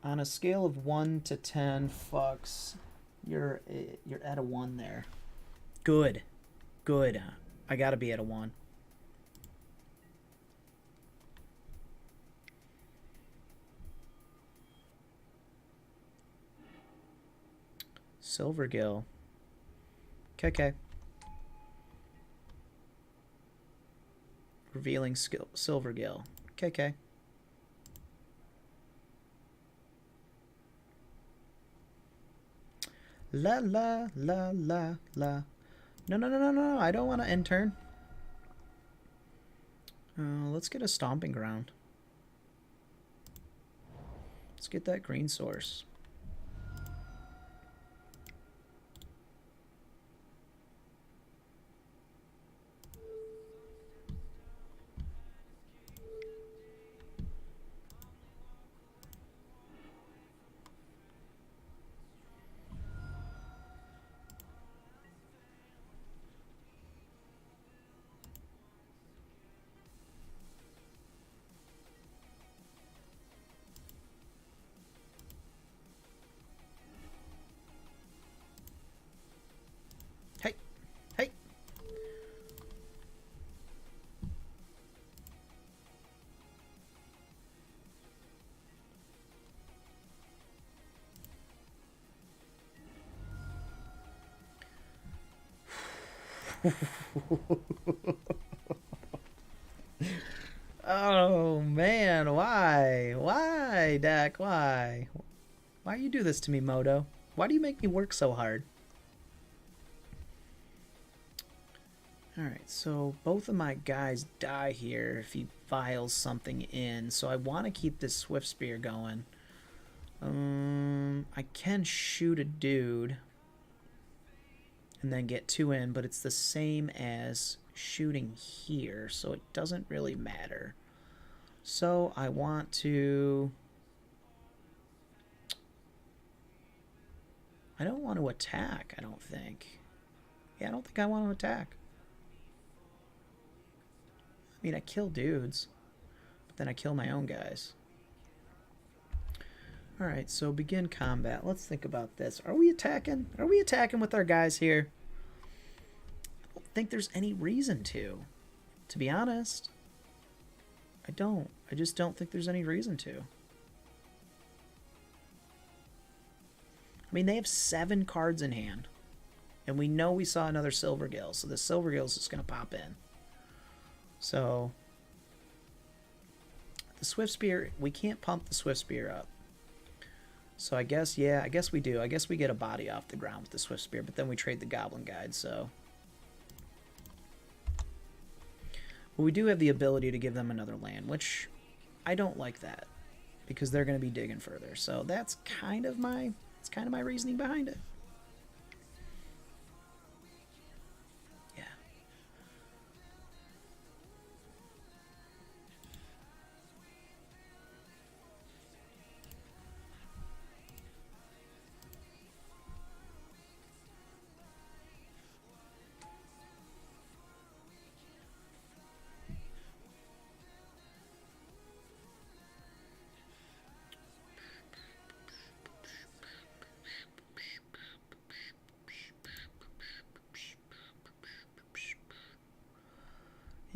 On a scale of 1 to 10 fucks, you're at a 1 there. Good. Good. I gotta be at a 1. Silvergill. Okay. Revealing Silvergill. Okay. La la la la la. No. I don't want to end turn. Let's get a stomping ground. Let's get that green source. Hey. Oh man, why Dak, why you do this to me, Moto? Why do you make me work so hard? Alright, so both of my guys die here if he files something in, so I want to keep this Swift Spear going. I can shoot a dude and then get 2 in, but it's the same as shooting here, so it doesn't really matter. So I want to... I don't want to attack, I don't think. Yeah, I don't think I want to attack. I mean, I kill dudes, but then I kill my own guys. Alright, so begin combat. Let's think about this. Are we attacking? Are we attacking with our guys here? I don't think there's any reason to. To be honest, I don't. I just don't think there's any reason to. I mean, they have 7 cards in hand. And we know we saw another Silvergill, so the Silvergill is just going to pop in. So, the Swift Spear, we can't pump the Swift Spear up. So I guess, yeah, I guess we do. I guess we get a body off the ground with the Swift Spear, but then we trade the Goblin Guide, so. But we do have the ability to give them another land, which I don't like that, because they're going to be digging further. So that's kind of my, reasoning behind it.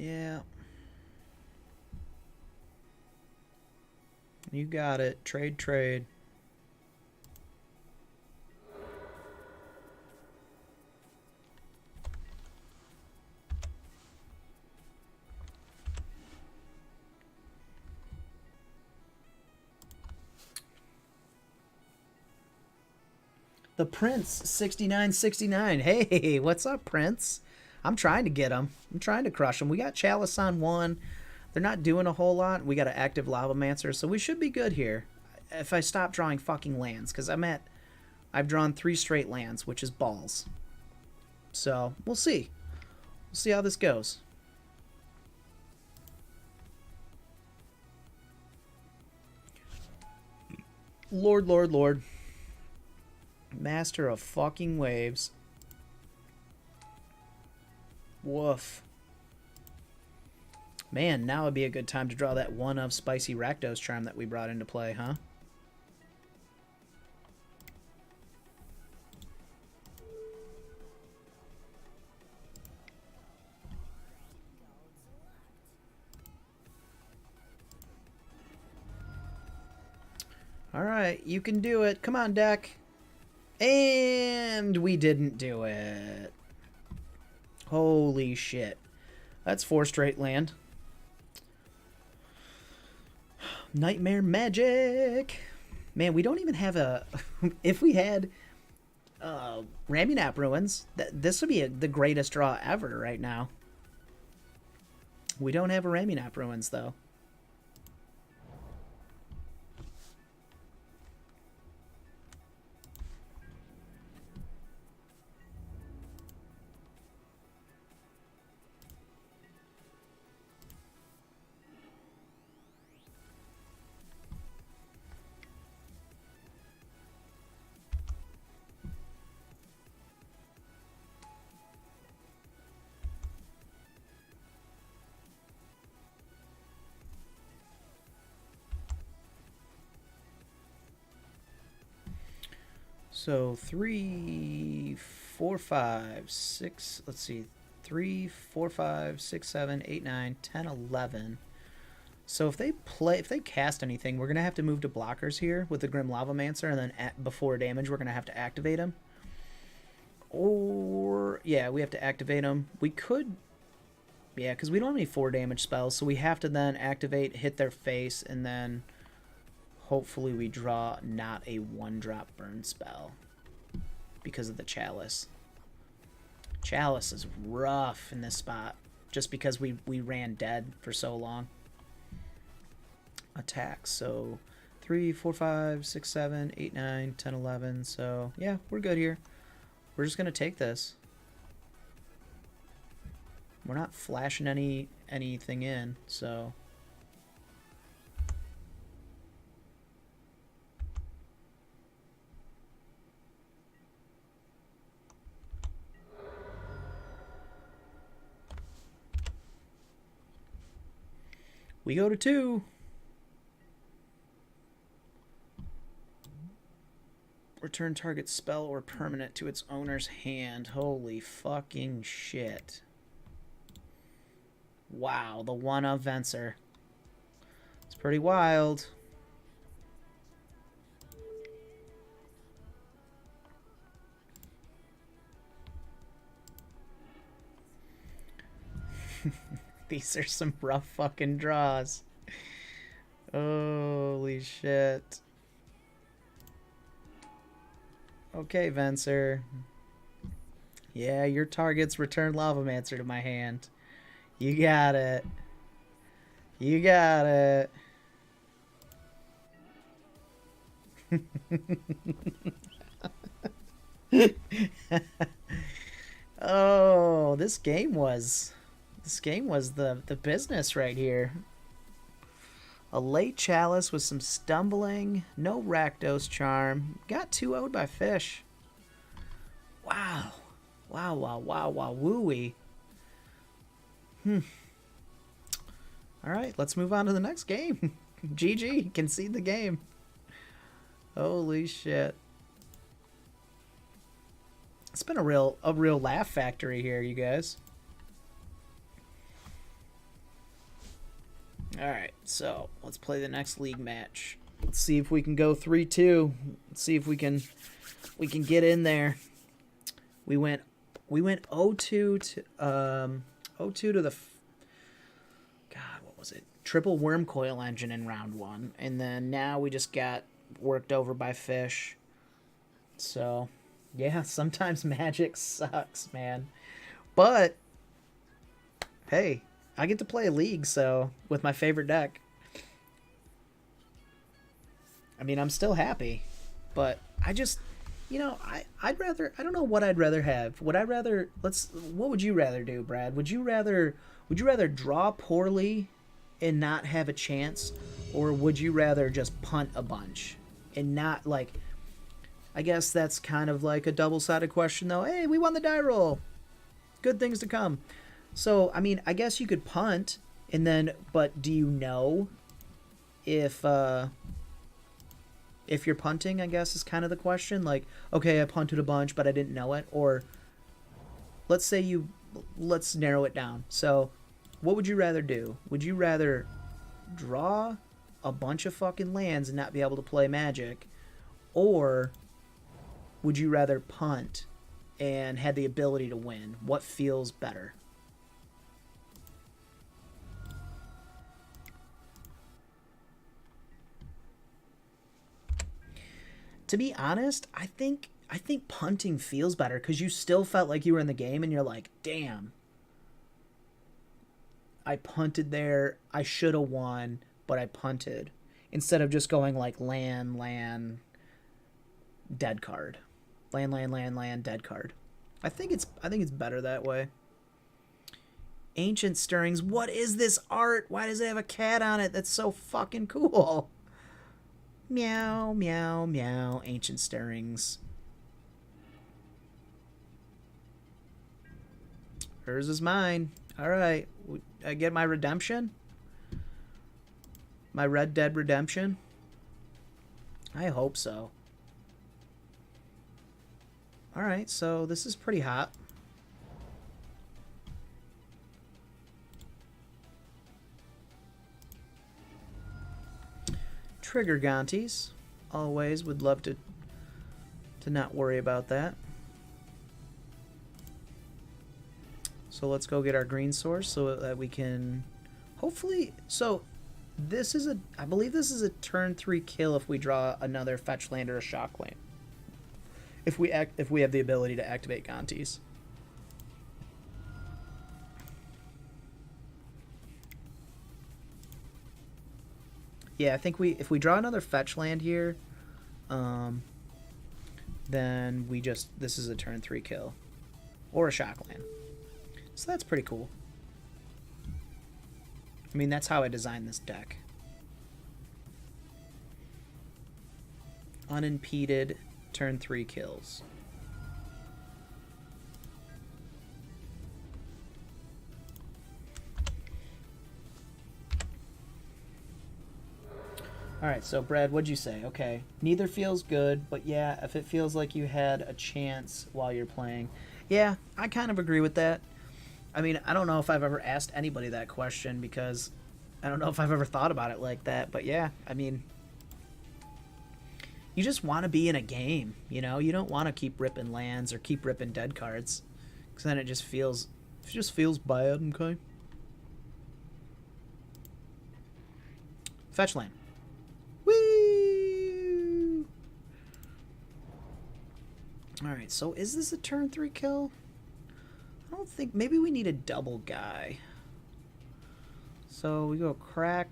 Yeah. You got it. Trade, trade. The Prince 6969. Hey, what's up, Prince? I'm trying to get him. I'm trying to crush him. We got Chalice on 1. They're not doing a whole lot. We got an active Lavamancer, so we should be good here. If I stop drawing fucking lands, because I've drawn 3 straight lands, which is balls. So, we'll see. We'll see how this goes. Lord, Lord, Lord. Master of fucking waves. Woof. Man, now would be a good time to draw that 1 of Spicy Rakdos Charm that we brought into play, huh? Alright, you can do it. Come on, deck. And we didn't do it. Holy shit. That's 4 straight land. Nightmare Magic. Man, we don't even have a... if we had Ramunap Ruins, this would be the greatest draw ever right now. We don't have a Ramunap Ruins, though. So 3, 4, 5, 6, let's see, 3, 4, 5, 6, 7, 8, 9, 10, 11. So if they cast anything, we're going to have to move to blockers here with the Grim Lavamancer, and then before damage, we're going to have to activate him. Or, yeah, we have to activate him. We could, yeah, because we don't have any 4 damage spells, so we have to then activate, hit their face, and then... hopefully we draw not a 1-drop burn spell because of the Chalice. Chalice is rough in this spot just because we ran dead for so long. Attacks. So 3, 4, 5, 6, 7, 8, 9, 10, 11. So yeah, we're good here. We're just going to take this. We're not flashing anything in, so... we go to 2. Return target spell or permanent to its owner's hand. Holy fucking shit. Wow, the one of Venser. It's pretty wild. These are some rough fucking draws. Holy shit. Okay, Venser. Yeah, your target's return Lavamancer to my hand. You got it. You got it. Oh, this game was the business right here. A late Chalice with some stumbling, no Rakdos charm. Got 2-0'd by Fish. Wow. Wow, wow, wow, wow, wooey. Alright, let's move on to the next game. GG, concede the game. Holy shit. It's been a real laugh factory here, you guys. Alright, so let's play the next league match. Let's see if we can go 3-2. Let's see if we can get in there. We went 0-2 to 0-2 to the God, what was it? Triple worm coil engine in round 1. And then now we just got worked over by Fish. So, yeah, sometimes Magic sucks, man. But hey, I get to play a league, so with my favorite deck. I mean, I'm still happy, but I just, you know, I'd rather, I don't know what I'd rather have. What would you rather do, Brad? Would you rather draw poorly and not have a chance, or would you rather just punt a bunch and not, like, I guess that's kind of like a double-sided question though. Hey, we won the die roll. Good things to come. So, I mean, I guess you could punt, and then, but do you know if you're punting, I guess, is kind of the question. Like, okay, I punted a bunch, but I didn't know it. Or, let's narrow it down. So, what would you rather do? Would you rather draw a bunch of fucking lands and not be able to play Magic? Or would you rather punt and had the ability to win? What feels better? To be honest, I think punting feels better because you still felt like you were in the game and you're like, damn, I punted there. I should have won, but I punted. Instead of just going like land, dead card. Land, dead card. I think it's better that way. Ancient Stirrings. What is this art? Why does it have a cat on it? That's so fucking cool. Meow, meow, meow. Ancient Stirrings. Hers is mine. Alright. I get my redemption? My Red Dead Redemption? I hope so. Alright, so this is pretty hot. Trigger Gonties. Always would love to not worry about that. So let's go get our green source so that we can hopefully... So this is I believe this is a turn 3 kill if we draw another fetch land or a shock land. If we have the ability to activate Gonties. Yeah, I think if we draw another fetch land here, then this is a turn 3 kill. Or a shock land. So that's pretty cool. I mean, that's how I designed this deck. Unimpeded turn 3 kills. Alright, so Brad, what'd you say? Okay, neither feels good, but yeah, if it feels like you had a chance while you're playing. Yeah, I kind of agree with that. I mean, I don't know if I've ever asked anybody that question because I don't know if I've ever thought about it like that. But yeah, I mean, you just want to be in a game, you know? You don't want to keep ripping lands or keep ripping dead cards because then it just feels bad, okay? Fetch land. Woo! Alright, so is this a turn 3 kill? I don't think... Maybe we need a double guy. So we go crack,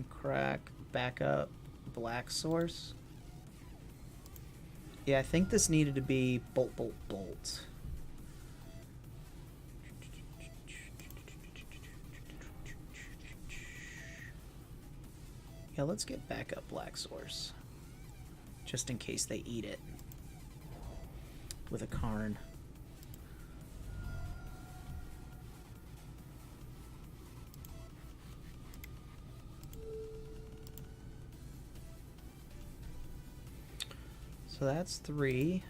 crack, back up, black source. Yeah, I think this needed to be bolt, bolt, bolt. Yeah, let's get back up black source. Just in case they eat it. With a Karn. So that's 3.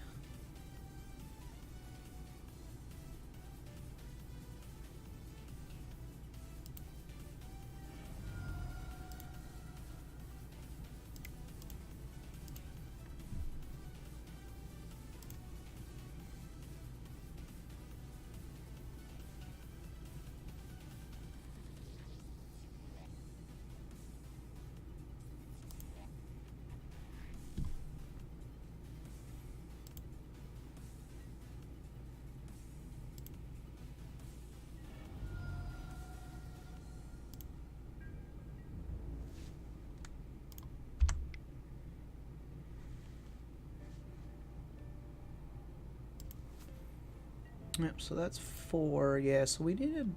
Yep, so that's 4. Yeah, so we needed...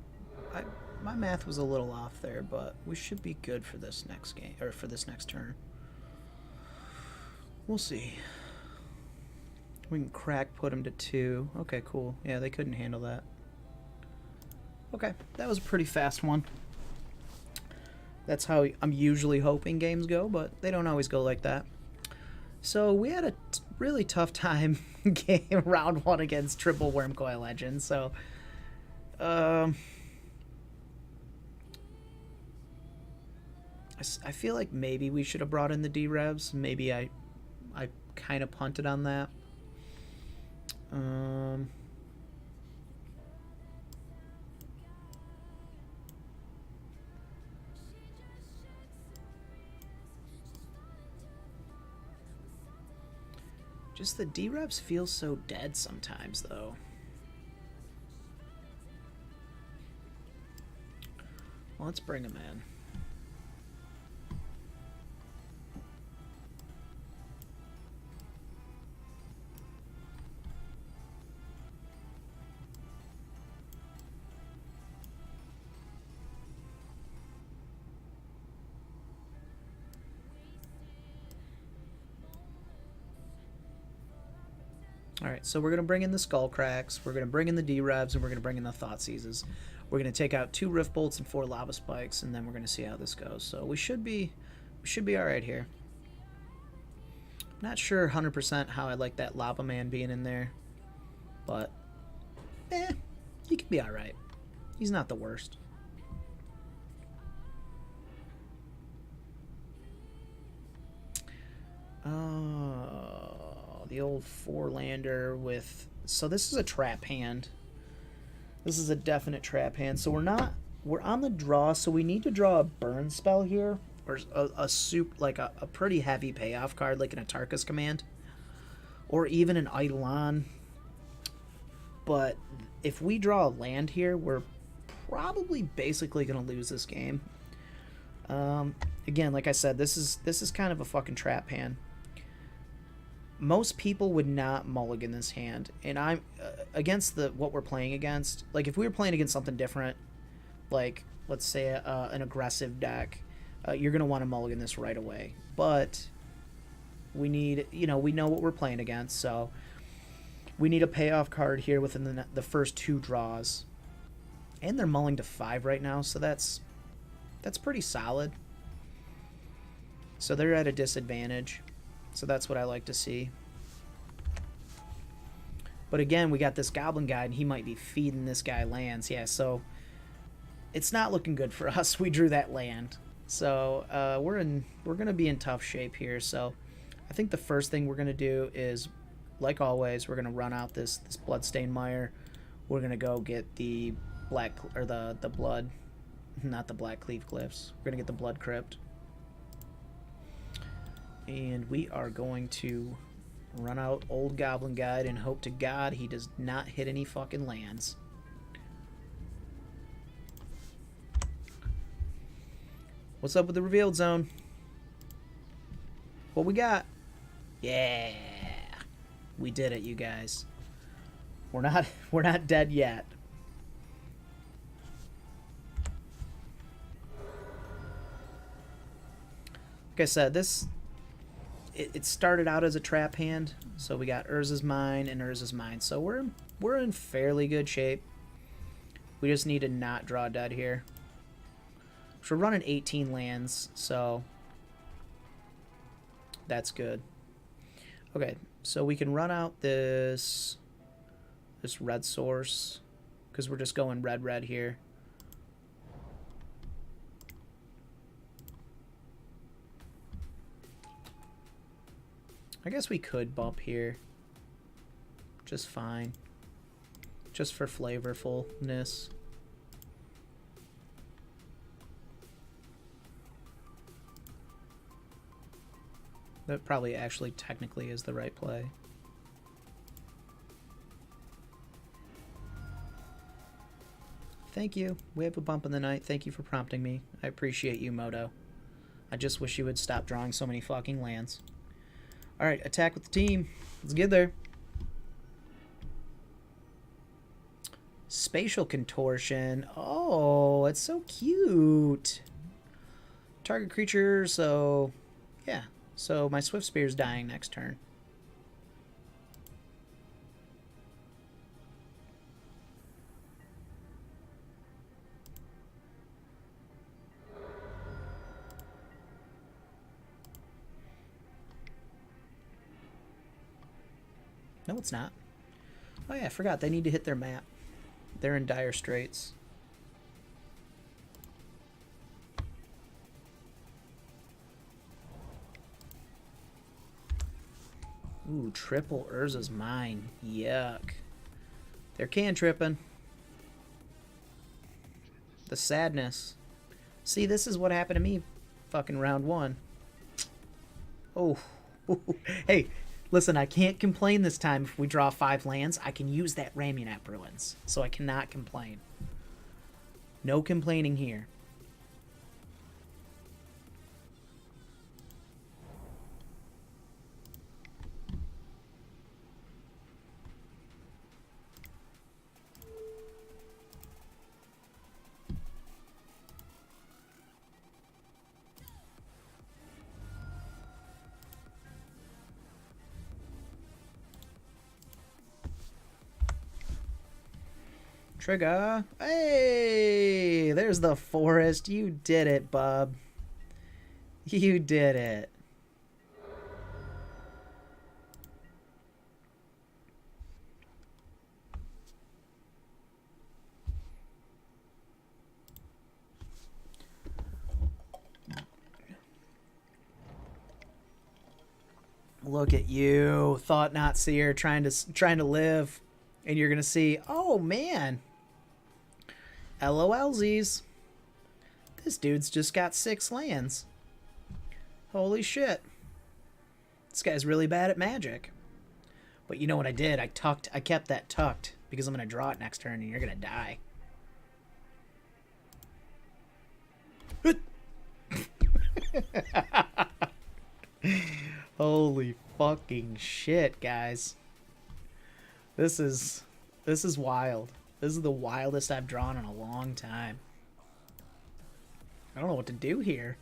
my math was a little off there, but we should be good for this next game, or for this next turn. We'll see. We can crack put them to 2. Okay, cool. Yeah, they couldn't handle that. Okay, that was a pretty fast one. That's how I'm usually hoping games go, but they don't always go like that. So we had a really tough time game round 1 against Triple Wormcoil Legend. So, I feel like maybe we should have brought in the D-Revs. Maybe I kind of punted on that. Just the D-Reps feel so dead sometimes, though. Well, let's bring them in. Alright, so we're going to bring in the Skull Cracks, we're going to bring in the D-Revs, and we're going to bring in the Thoughtseizes. We're going to take out 2 Rift Bolts and 4 Lava Spikes, and then we're going to see how this goes. So we should be alright here. Not sure 100% how I like that Lava Man being in there, but he could be alright. He's not the worst. The old 4-lander with... So this is a trap hand. This is a definite trap hand. So we're on the draw, so we need to draw a burn spell here. Or a pretty heavy payoff card, like an Atarka's Command. Or even an Eidolon. But if we draw a land here, we're probably basically going to lose this game. Again, like I said, this is kind of a fucking trap hand. Most people would not mulligan this hand, and I'm against what we're playing against. Like, if we were playing against something different, like, let's say an aggressive deck, you're going to want to mulligan this right away. But we need, we know what we're playing against, so we need a payoff card here within the first 2 draws. And they're mulling to 5 right now, so that's pretty solid. So they're at a disadvantage. So that's what I like to see. But again, we got this goblin guy, and he might be feeding this guy lands. Yeah, so it's not looking good for us. We drew that land. So we're gonna be in tough shape here. So I think the first thing we're gonna do is, like always, we're gonna run out this bloodstained mire. We're gonna go get the black, or the blood, not the black cleave glyphs. We're gonna get the blood crypt, and we are going to run out old goblin guide and hope to God he does not hit any fucking lands. What's up with the revealed zone? What we got? Yeah, we did it, you guys. We're not dead yet. Like I said, it started out as a trap hand, so we got Urza's Mine and Urza's Mine, so we're in fairly good shape. We just need to not draw dead here. So we're running 18 lands, so that's good. Okay, so we can run out this red source, because we're just going red here. I guess we could bump here. Just fine. Just for flavorfulness. That probably actually technically is the right play. Thank you. We have a bump in the night. Thank you for prompting me. I appreciate you, Moto. I just wish you would stop drawing so many fucking lands. Alright, attack with the team. Let's get there. Spatial contortion. Oh, it's so cute. Target creature, so yeah. So my Swift Spear's dying next turn. No, it's not. Oh yeah, I forgot. They need to hit their map. They're in dire straits. Ooh, triple Urza's Mine. Yuck. They're can-tripping. The sadness. See, this is what happened to me fucking round one. Oh. Hey, listen, I can't complain this time if we draw 5 lands. I can use that Ramunap Ruins, so I cannot complain. No complaining here. Trigger. Hey, there's the forest. You did it, bub. You did it. Look at you, thought not seer, trying to live, and you're gonna see. Oh man. LOLZs. This dude's just got 6 lands. Holy shit. This guy's really bad at Magic. But you know what I did? I kept that tucked because I'm going to draw it next turn and you're going to die. Holy fucking shit, guys. This is wild. This is the wildest I've drawn in a long time. I don't know what to do here.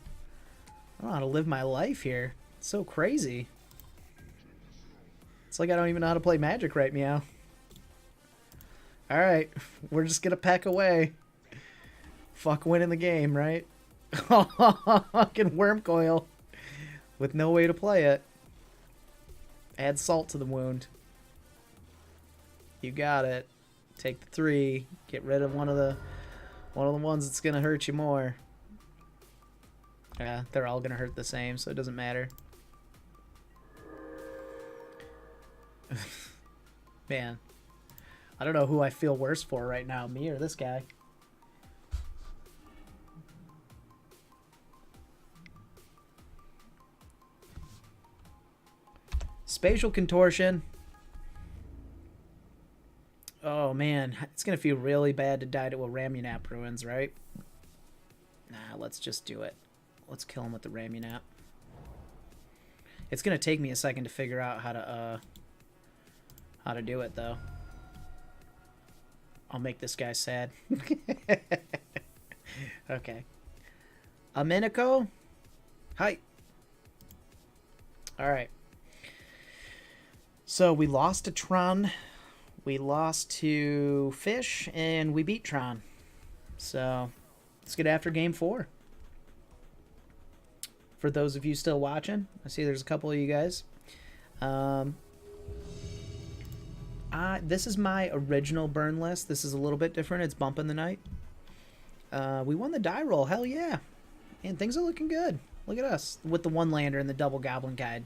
I don't know how to live my life here. It's so crazy. It's like I don't even know how to play Magic right meow. Alright, we're just gonna peck away. Fuck winning the game, right? Fucking Worm Coil. With no way to play it. Add salt to the wound. You got it. Take the 3. Get rid of one of the ones that's gonna hurt you more. Yeah, they're all gonna hurt the same, so it doesn't matter. Man, I don't know who I feel worse for right now, me or this guy. Spatial contortion. Oh man, it's gonna feel really bad to die to a Ramunap ruins, right? Nah, let's just do it. Let's kill him with the Ramunap. It's gonna take me a second to figure out how to do it though. I'll make this guy sad. Okay. Aminico? Hi. Alright. So we lost to Tron, we lost to Fish, and we beat Tron. So let's get after game 4. For those of you still watching, I see there's a couple of you guys. This is my original burn list. This is a little bit different. It's bumping the night. We won the die roll. Hell yeah. And things are looking good. Look at us with the 1-lander and the double goblin guide.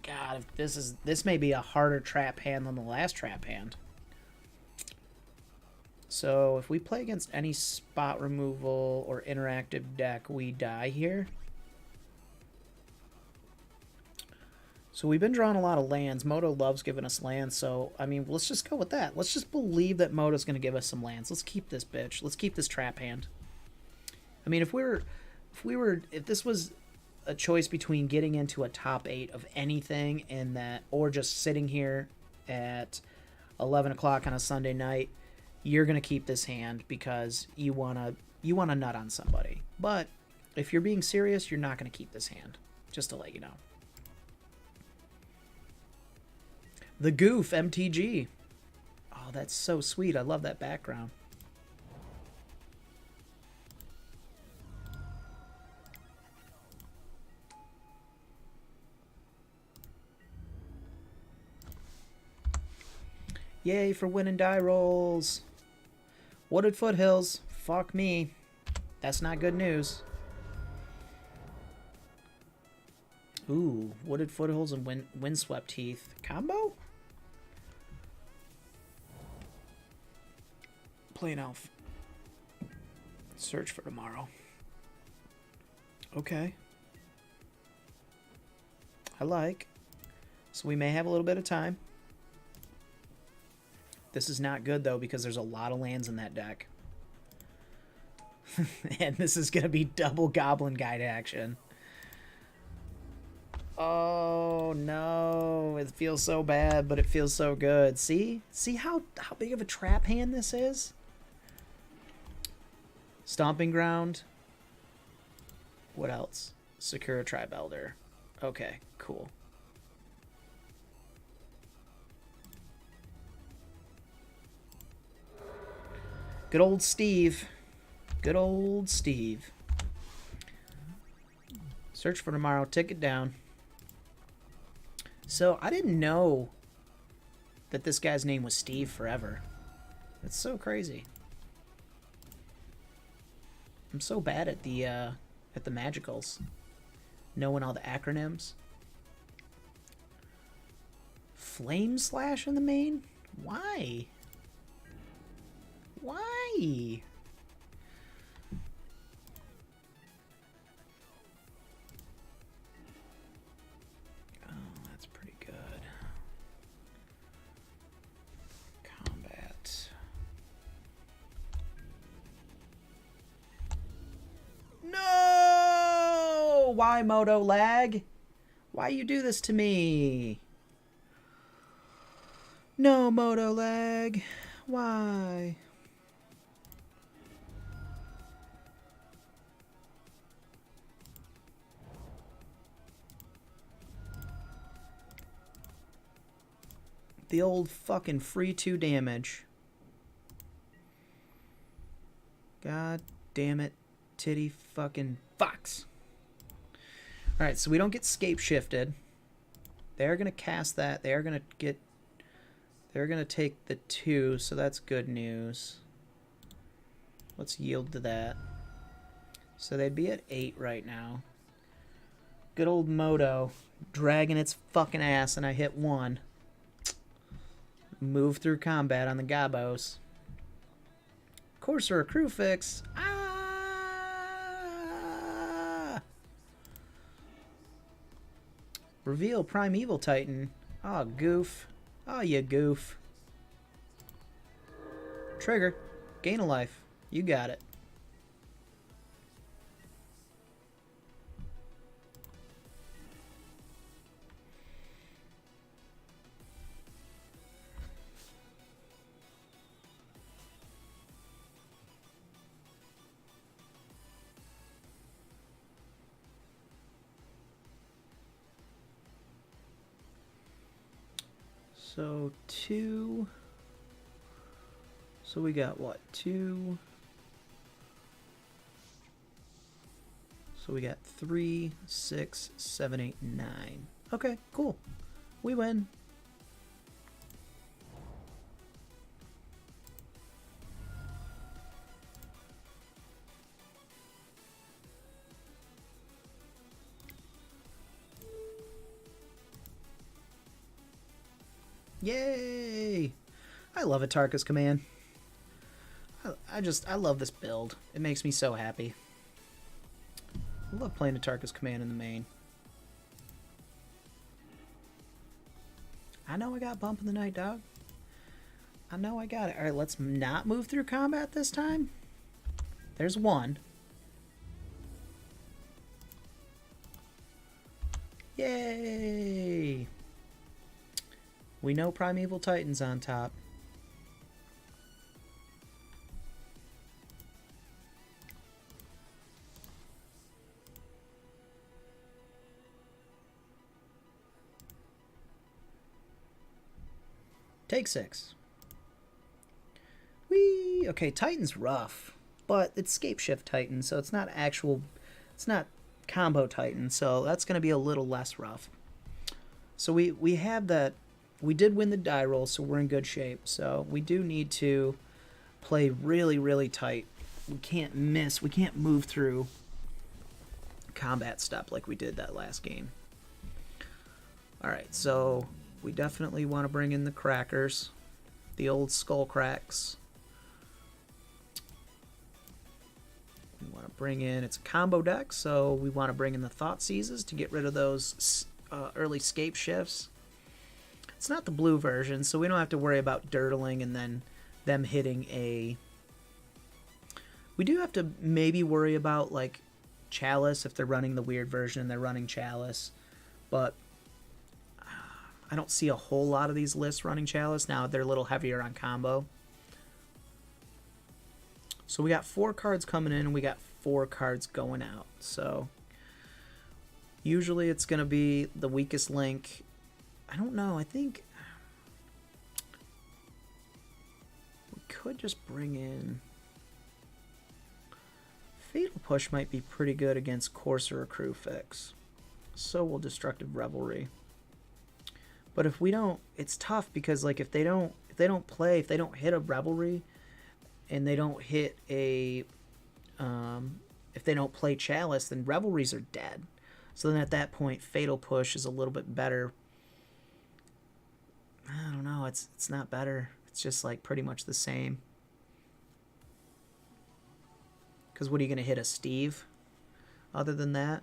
God, this may be a harder trap hand than the last trap hand. So if we play against any spot removal or interactive deck, we die here. So we've been drawing a lot of lands. Moto loves giving us lands, so I mean, let's just go with that. Let's just believe that Moto's going to give us some lands. Let's keep this bitch. Let's keep this trap hand. I mean, if this was a choice between getting into a top 8 of anything and that, or just sitting here at 11 o'clock on a Sunday night, you're going to keep this hand because you want to nut on somebody. But if you're being serious, you're not going to keep this hand, just to let you know. The Goof MTG. Oh, that's so sweet. I love that background. Yay for winning die rolls. Wooded Foothills. Fuck me. That's not good news. Ooh, Wooded Foothills and Windswept Heath. Combo? Plain Elf. Search for tomorrow. Okay. I like. So we may have a little bit of time. This is not good, though, because there's a lot of lands in that deck. And this is going to be double Goblin Guide action. Oh, no. It feels so bad, but it feels so good. See? See how big of a trap hand this is? Stomping Ground. What else? Secure Tribe Elder. Okay, cool. Good old Steve. Good old Steve. Search for tomorrow. Tick it down. So, I didn't know that this guy's name was Steve forever. That's so crazy. I'm so bad at the magicals. Knowing all the acronyms. Flame Slash in the main? Why? Why? Oh, that's pretty good. Combat. No! Why, Moto lag? Why you do this to me? No, Moto lag. Why? The old fucking free 2 damage. God damn it. Titty fucking fox. Alright, so we don't get scape shifted. They're going to cast that. They're going to take the 2, so that's good news. Let's yield to that. So they'd be at 8 right now. Good old Moto dragging its fucking ass, and I hit 1. Move through combat on the Gabos. Courser, crew fix. Ah! Reveal Primeval Titan. Oh, goof. Oh, you goof. Trigger. Gain a life. You got it. So 2. So we got what? 2. So we got 3, 6, 7, 8, 9. Okay, cool. We win. Yay! I love Atarka's Command. I love this build. It makes me so happy. I love playing Atarka's Command in the main. I know I got Bump in the Night, dog. I know I got it. Alright, let's not move through combat this time. There's 1. Yay! We know Primeval Titan's on top. Take 6. Whee! Okay, Titan's rough, but it's Scape Shift Titan, so it's not combo Titan, so that's going to be a little less rough. So we have that. We did win the die roll, so we're in good shape. So we do need to play really, really tight. We can't miss. We can't move through combat step like we did that last game. All right, so we definitely want to bring in the crackers, the old skull cracks. We want to bring in, it's a combo deck, so we want to bring in the Thought Seizes to get rid of those early scape shifts. It's not the blue version, so we don't have to worry about dirtling and then them hitting a... We do have to maybe worry about, like, Chalice if they're running the weird version and they're running Chalice. But I don't see a whole lot of these lists running Chalice. Now they're a little heavier on combo. So we got 4 cards coming in and we got 4 cards going out. So usually it's going to be the weakest link. I don't know. I think we could just bring in... Fatal Push might be pretty good against Courser or Crew Fix. So will Destructive Revelry. But if we don't, it's tough because like if they don't hit a Revelry and they don't hit a if they don't play Chalice, then Revelries are dead. So then at that point Fatal Push is a little bit better. I don't know, it's not better. It's just like pretty much the same. Because what are you going to hit, a Steve other than that?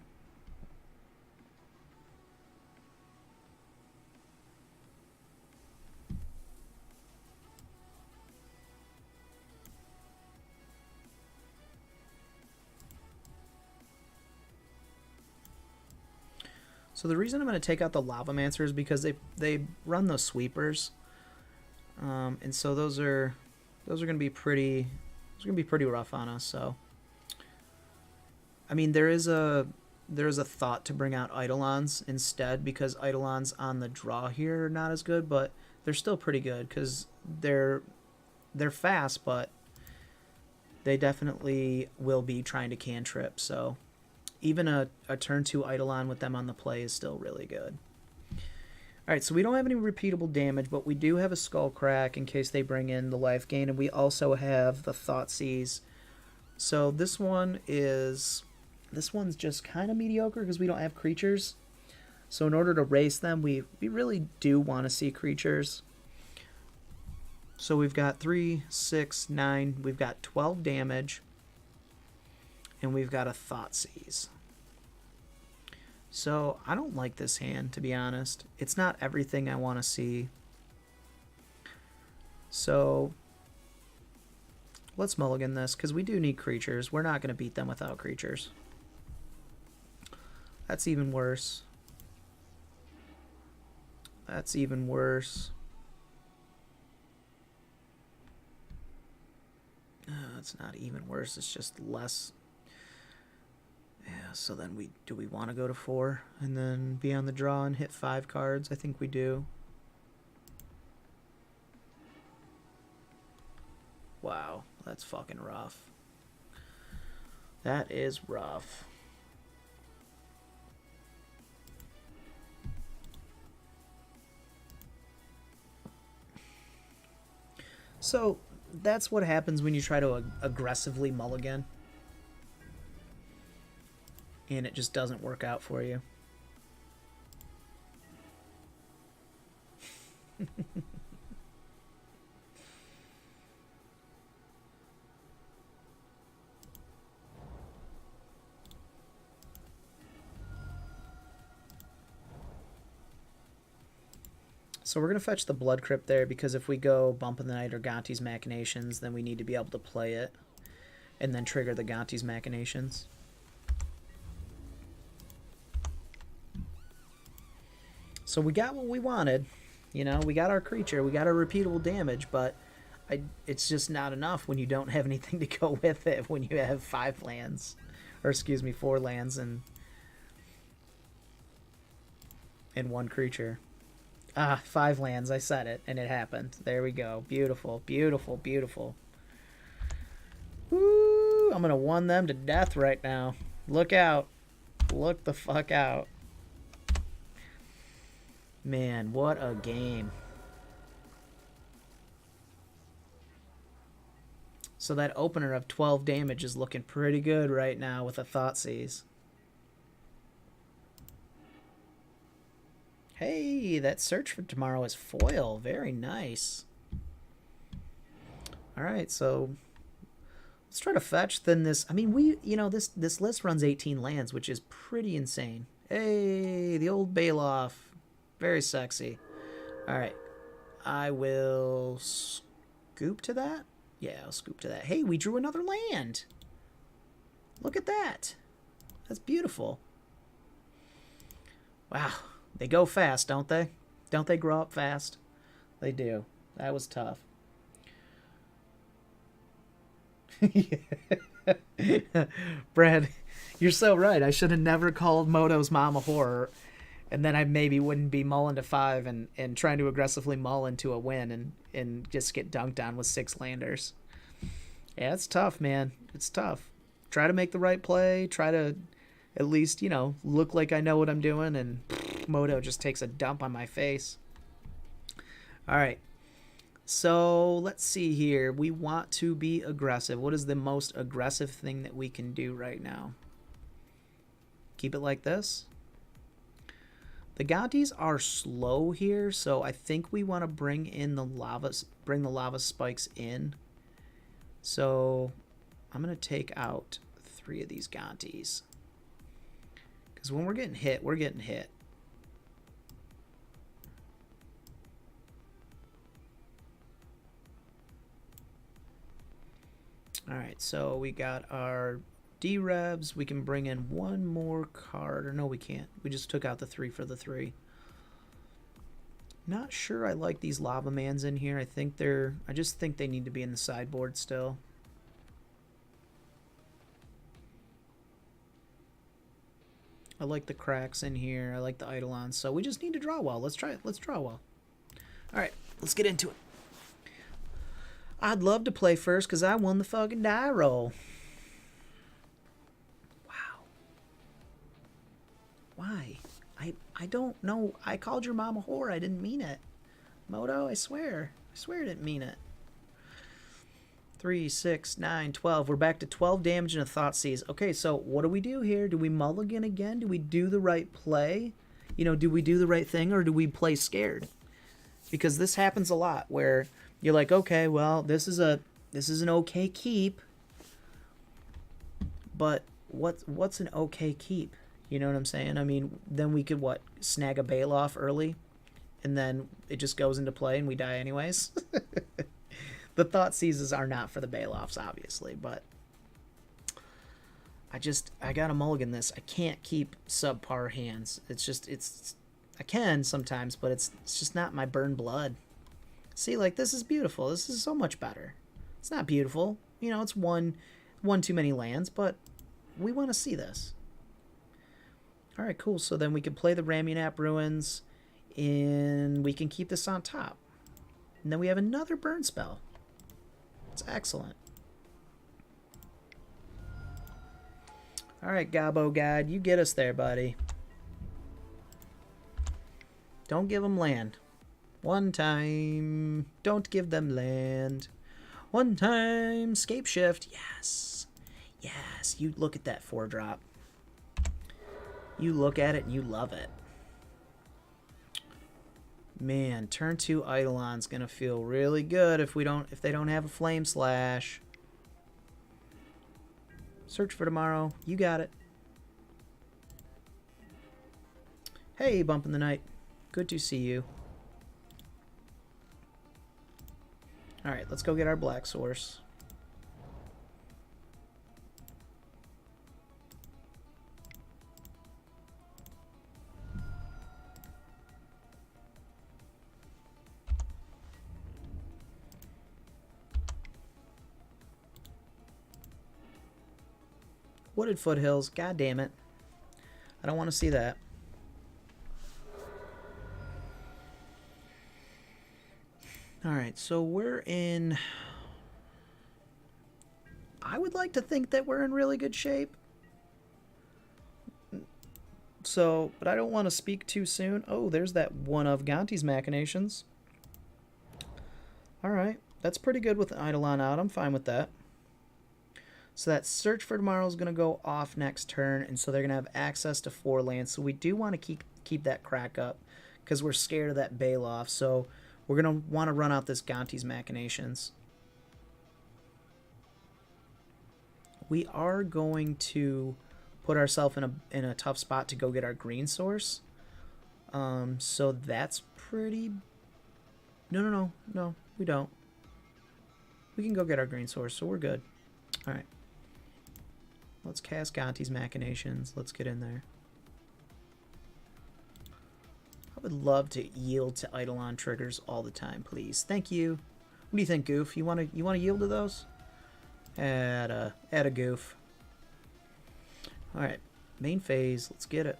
So the reason I'm going to take out the Lavamancer is because they run those sweepers, and so those are going to be pretty rough on us. So I mean there is a thought to bring out Eidolons instead because Eidolons on the draw here are not as good, but they're still pretty good because they're fast, but they definitely will be trying to cantrip. So even a turn 2 Eidolon with them on the play is still really good. All right, so we don't have any repeatable damage, but we do have a skull crack in case they bring in the life gain, and we also have the Thoughtseize. So this one's just kind of mediocre because we don't have creatures. So in order to race them, we really do want to see creatures. So we've got 3, 6, 9, we've got 12 damage, and we've got a Thoughtseize. So I don't like this hand, to be honest. It's not everything I want to see. So let's mulligan this, because we do need creatures. We're not going to beat them without creatures. That's even worse. That's even worse. It's not even worse. It's just less. Yeah, so then do we want to go to 4 and then be on the draw and hit 5 cards? I think we do. Wow, that's fucking rough. That is rough. So that's what happens when you try to aggressively mulligan. And it just doesn't work out for you. So we're going to fetch the Blood Crypt there, because if we go Bump of the Night or Gonti's Machinations, then we need to be able to play it and then trigger the Gonti's Machinations. So we got what we wanted. You know, we got our creature, we got our repeatable damage, but it's just not enough when you don't have anything to go with it, when you have 5 lands. Or excuse me, 4 lands and 1 creature. 5 lands, I said it, and it happened. There we go. Beautiful, beautiful, beautiful. Woo! I'm gonna 1 them to death right now. Look out. Look the fuck out. Man, what a game. So that opener of 12 damage is looking pretty good right now with a Thoughtseize. Hey, that Search for Tomorrow is foil. Very nice. Alright, so let's try to fetch. Then this, I mean, this list runs 18 lands, which is pretty insane. Hey, the old Baloth. Very sexy. Alright. I will scoop to that? Yeah, I'll scoop to that. Hey, we drew another land. Look at that. That's beautiful. Wow. They go fast, don't they? Don't they grow up fast? They do. That was tough. Brad, you're so right. I should have never called Moto's mom a whore. And then I maybe wouldn't be mulling to 5 and trying to aggressively mull into a win and just get dunked on with 6 landers. Yeah, it's tough, man. It's tough. Try to make the right play. Try to at least, look like I know what I'm doing, and Moto just takes a dump on my face. All right. So let's see here. We want to be aggressive. What is the most aggressive thing that we can do right now? Keep it like this. The Gontis are slow here, so I think we want to bring the lava spikes in. So I'm going to take out 3 of these Gontis. Because when we're getting hit, we're getting hit. Alright, so we got our D-Revs. We can bring in 1 more card. Or no, we can't. We just took out the 3 for the 3. Not sure I like these Lava Mans in here. I just think they need to be in the sideboard still. I like the cracks in here. I like the Eidolons. So we just need to draw well. Let's try it. Let's draw well. Alright, let's get into it. I'd love to play first because I won the fucking die roll. Wow. Why? I don't know. I called your mom a whore. I didn't mean it. Moto, I swear. I swear I didn't mean it. 3, 6, 9, 12. We're back to 12 damage and a Thoughtseize. Okay, so what do we do here? Do we mulligan again? Do we do the right play? You know, do we do the right thing, or do we play scared? Because this happens a lot where you're like, okay, well, this is an okay keep, but what's an okay keep? You know what I'm saying? I mean, then we could snag a Bailoff early, and then it just goes into play and we die anyways. The Thoughtseizes are not for the Bailoffs, obviously, but I gotta mulligan this. I can't keep subpar hands. I can sometimes, but it's just not my burn blood. See, like, this is beautiful. This is so much better. It's not beautiful. You know, it's one too many lands, but we want to see this. All right, cool. So then we can play the Ramunap Ruins, and we can keep this on top. And then we have another burn spell. It's excellent. All right, Gobbo God, you get us there, buddy. Don't give them land. One time. Don't give them land. One time. Scape Shift. Yes. Yes. You look at that 4-drop. You look at it and you love it. Man, turn 2 Eidolon's gonna feel really good if they don't have a Flame Slash. Search for Tomorrow. You got it. Hey, Bump in the Night. Good to see you. Alright, let's go get our Black Source. Wooded Foothills. God damn it. I don't want to see that. Alright, so we're in... I would like to think that we're in really good shape. So, but I don't want to speak too soon. Oh, there's that one of Gonti's Machinations. Alright, that's pretty good with an Eidolon out. I'm fine with that. So that Search for Tomorrow is going to go off next turn, and so they're going to have access to 4 lands. So we do want to keep that crack up because we're scared of that Bailoff. So we're going to want to run out this Gonti's Machinations. We are going to put ourselves in a tough spot to go get our green source. So that's pretty... No, we don't. We can go get our green source, so we're good. All right. Let's cast Gonti's Machinations. Let's get in there. I would love to yield to Eidolon triggers all the time, please. Thank you. What do you think, Goof? You wanna yield to those? Add a Goof. All right, main phase. Let's get it.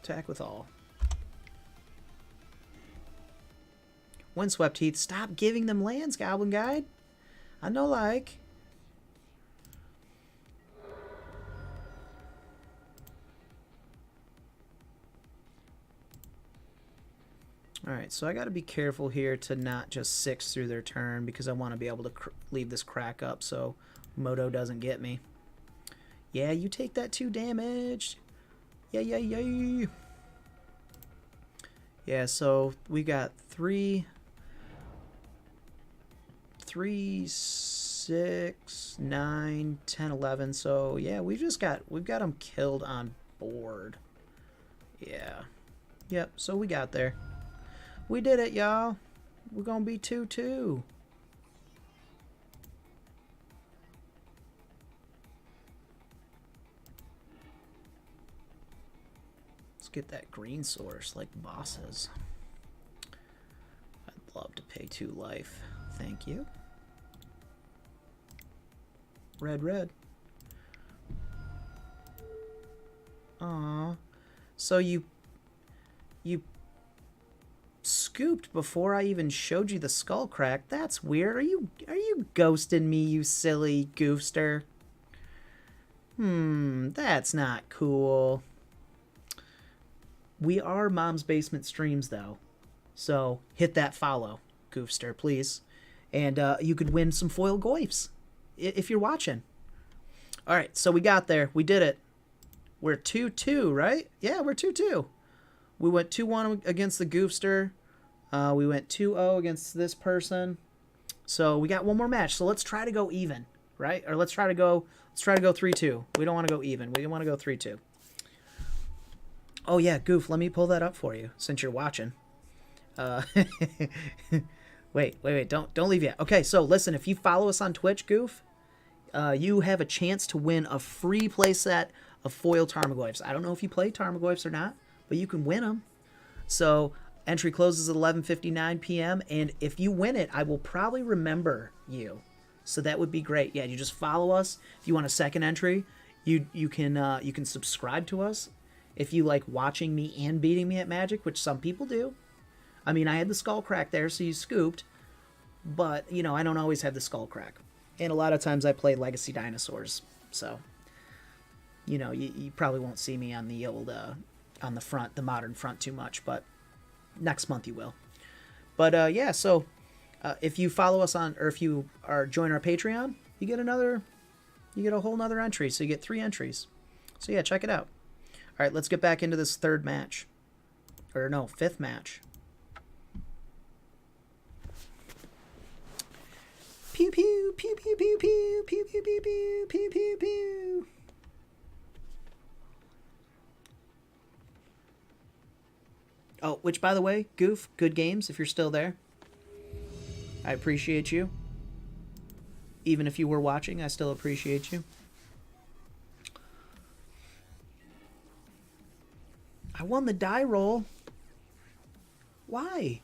Attack with all. Windswept Heath. Stop giving them lands, Goblin Guide. I know, like. Alright, so I got to be careful here to not just 6 through their turn because I want to be able to leave this crack up so Moto doesn't get me. Yeah, you take that 2 damage. Yeah. Yeah, so we got 3, 6, 9, 10, 11. So yeah, we've got them killed on board. Yeah. Yep, so we got there. We did it, y'all. We're gonna be 2-2. Let's get that green source like bosses. I'd love to pay 2 life. Thank you. Red. Aww. So you scooped before I even showed you the skull crack. That's weird. Are you ghosting me, you silly goofster? That's not cool. We are Mom's Basement Streams, though. So hit that follow, Goofster, please. And you could win some foil goifs if you're watching. All right, so we got there. We did it. We're 2-2, right? Yeah, we're 2-2. We went 2-1 against the Goofster. We went 2-0 against this person. So we got one more match. So let's try to go even, right? Or let's try to go 3-2. We don't want to go even. We want to go 3-2. Oh yeah, Goof, let me pull that up for you since you're watching. Wait, don't leave yet. Okay, so listen, if you follow us on Twitch, Goof, you have a chance to win a free playset of foil Tarmogoyfs. I don't know if you play Tarmogoyfs or not, but you can win them. So entry closes at 11:59 p.m. and if you win it, I will probably remember you. So that would be great. Yeah, you just follow us. If you want a second entry, you can subscribe to us. If you like watching me and beating me at Magic, which some people do. I mean, I had the skull crack there, so you scooped. But, you know, I don't always have the skull crack. And a lot of times I play Legacy Dinosaurs. So, you know, you probably won't see me on the old, on the front, the modern front too much. But next month you will. But, yeah, so if you follow us on, or if you join our Patreon, you get a whole nother entry. So you get 3 entries. So, yeah, check it out. All right, let's get back into this third match. Or no, 5th match. Pew pew pew pew pew pew pew pew pew pew pew pew pew. Oh, which by the way, Goof, good games if you're still there. I appreciate you. Even if you were watching, I still appreciate you. I won the die roll. Why?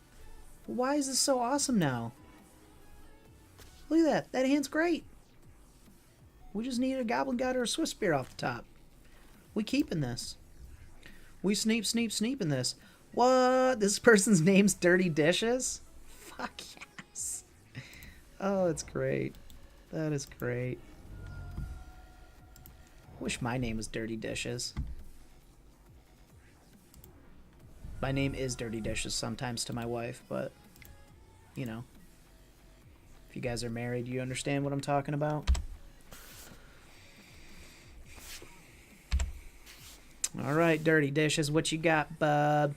Why is this so awesome now? Look at that. That hand's great. We just need a Goblin Guide or a Swift Spear off the top. We keeping this. We sneeping this. What? This person's name's Dirty Dishes? Fuck yes. Oh, that's great. That is great. Wish my name was Dirty Dishes. My name is Dirty Dishes sometimes to my wife, but, you know, if you guys are married, you understand what I'm talking about. All right, Dirty Dishes, what you got, bub?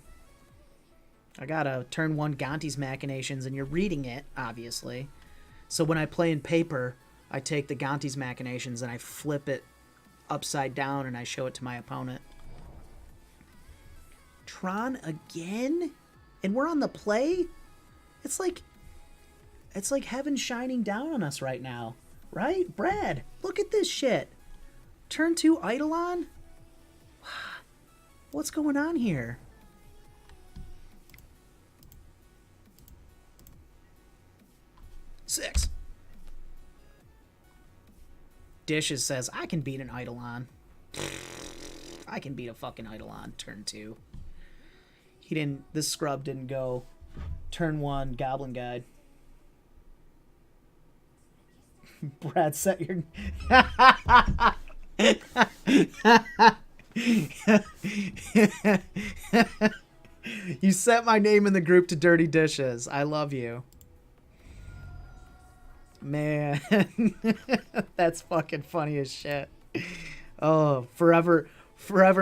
I got a turn 1 Gonti's Machinations, and you're reading it, obviously. So when I play in paper, I take the Gonti's Machinations and I flip it upside down and I show it to my opponent. Tron again? And we're on the play? It's like heaven shining down on us right now. Right? Brad, look at this shit. Turn 2 Eidolon? What's going on here? Six. Dishes says, I can beat an Eidolon. I can beat a fucking Eidolon turn 2. He didn't, this scrub didn't go turn 1 Goblin Guide. Brad, set your... You set my name in the group to Dirty Dishes. I love you. Man. That's fucking funny as shit. Oh, forever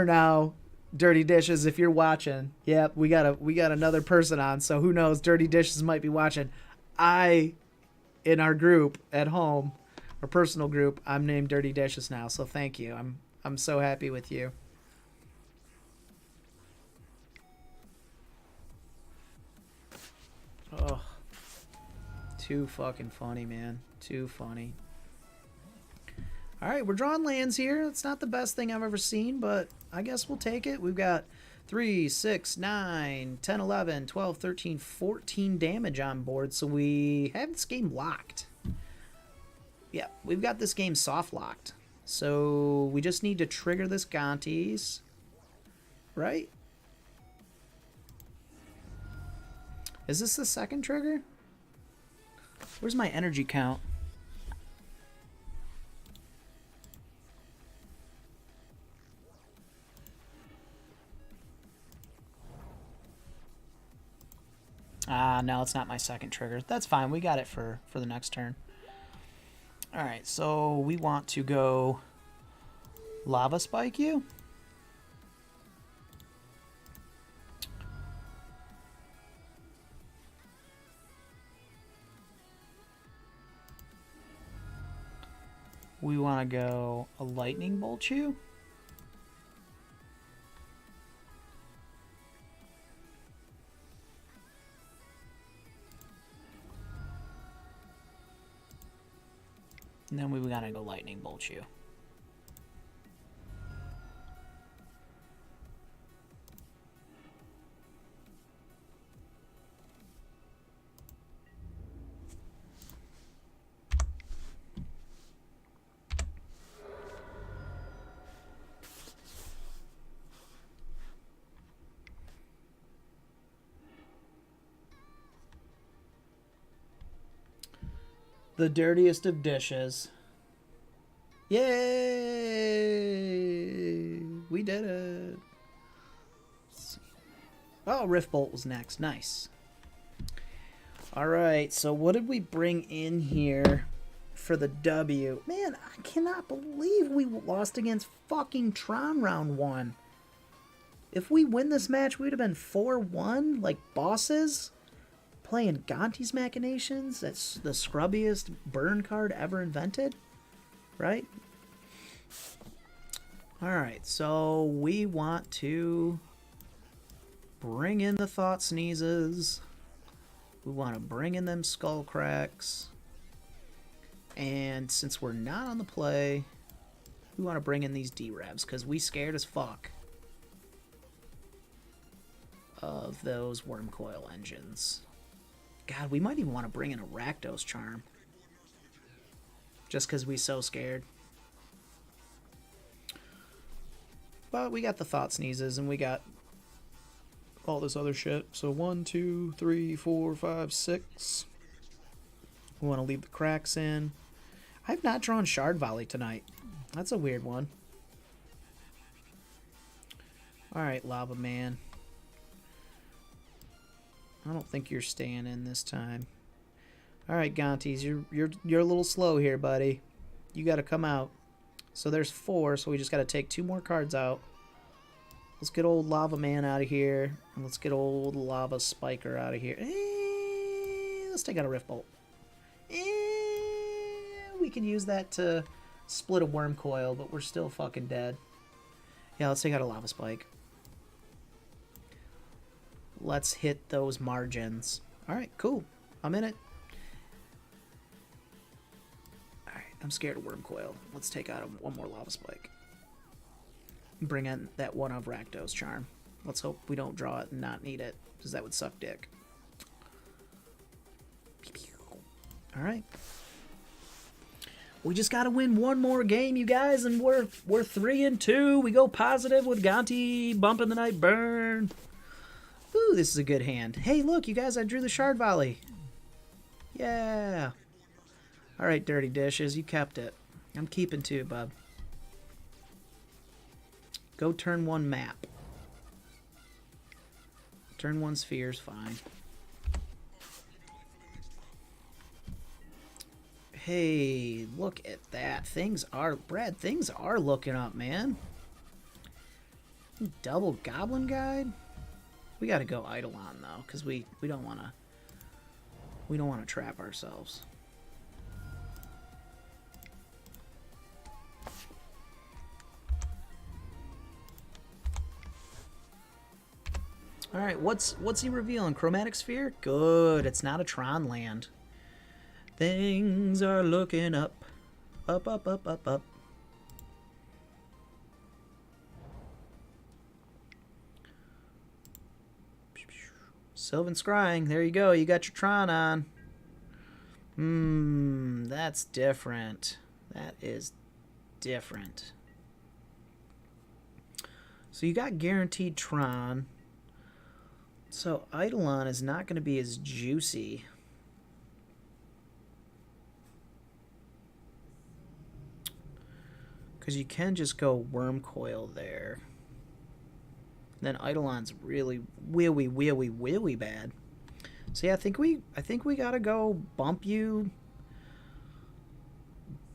now. Dirty Dishes, if you're watching, yep, we got another person on, so who knows, Dirty Dishes might be watching. In our group at home, our personal group, I'm named Dirty Dishes now, so thank you. I'm so happy with you. Oh, too fucking funny, man. Too funny. All right, we're drawing lands here. It's not the best thing I've ever seen, but I guess we'll take it. We've got 3, 6, 9, 10, 11, 12, 13, 14 damage on board, so we have this game locked. Yeah, we've got this game soft locked. So we just need to trigger this Gonti's, right? Is this the second trigger? Where's my energy count? Ah, no, it's not my second trigger. That's fine. We got it for the next turn. All right, so we want to go Lava Spike you. We want to go a Lightning Bolt you. And then we gotta go Lightning Bolt you. The dirtiest of dishes. Yay! We did it. Oh, Rift Bolt was next. Nice. All right, so what did we bring in here for the W? Man, I cannot believe we lost against fucking Tron round 1. If we win this match, we'd have been 4-1, like bosses. Playing Gonti's Machinations. That's the scrubbiest burn card ever invented. Right? Alright, so we want to bring in the Thought Sneezes. We want to bring in them Skull Cracks. And since we're not on the play, we want to bring in these D-Revs, because we scared as fuck of those Worm Coil engines. God, we might even want to bring in a Rakdos Charm. Just because we so scared. But we got the Thought Sneezes and we got all this other shit. So 1, 2, 3, 4, 5, 6. We want to leave the cracks in. I've not drawn Shard Volley tonight. That's a weird one. Alright, Lava Man. I don't think you're staying in this time. All right, Gontes, you're a little slow here, buddy. You got to come out. So there's 4, so we just got to take 2 more cards out. Let's get old Lava Man out of here, and let's get old Lava Spiker out of here. Let's take out a Rift Bolt. We can use that to split a Worm Coil, but we're still fucking dead. Yeah, let's take out a Lava Spike. Let's hit those margins. Alright, cool. I'm in it. Alright, I'm scared of Worm Coil. Let's take out one more Lava Spike. Bring in that one of Rakdos Charm. Let's hope we don't draw it and not need it, because that would suck dick. Alright. We just gotta win one more game, you guys, and we're 3-2. We go positive with Gonti bumping the night burn. Ooh, this is a good hand. Hey, look, you guys, I drew the Shard Volley. Yeah. All right, Dirty Dishes, you kept it. I'm keeping 2, bub. Go turn 1 map. Turn 1 sphere's fine. Hey, look at that. Brad, things are looking up, man. Double Goblin Guide? We got to go Eidolon though, because we don't want to trap ourselves. All right, what's he revealing? Chromatic Sphere? Good. It's not a Tron land. Things are looking up. Up, up, up, up, up. Sylvan Scrying, there you go. You got your Tron on. That's different. That is different. So you got guaranteed Tron. So Eidolon is not going to be as juicy. Because you can just go Worm Coil there. Then Eidolon's really willy bad. So yeah, I think we gotta go bump you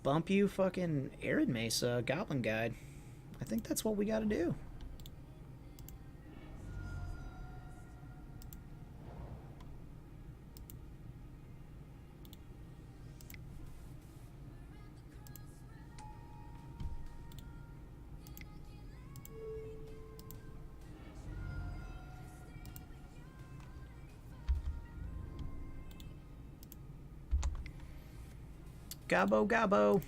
fucking Arid Mesa Goblin Guide. I think that's what we gotta do. Gobbo Gobbo.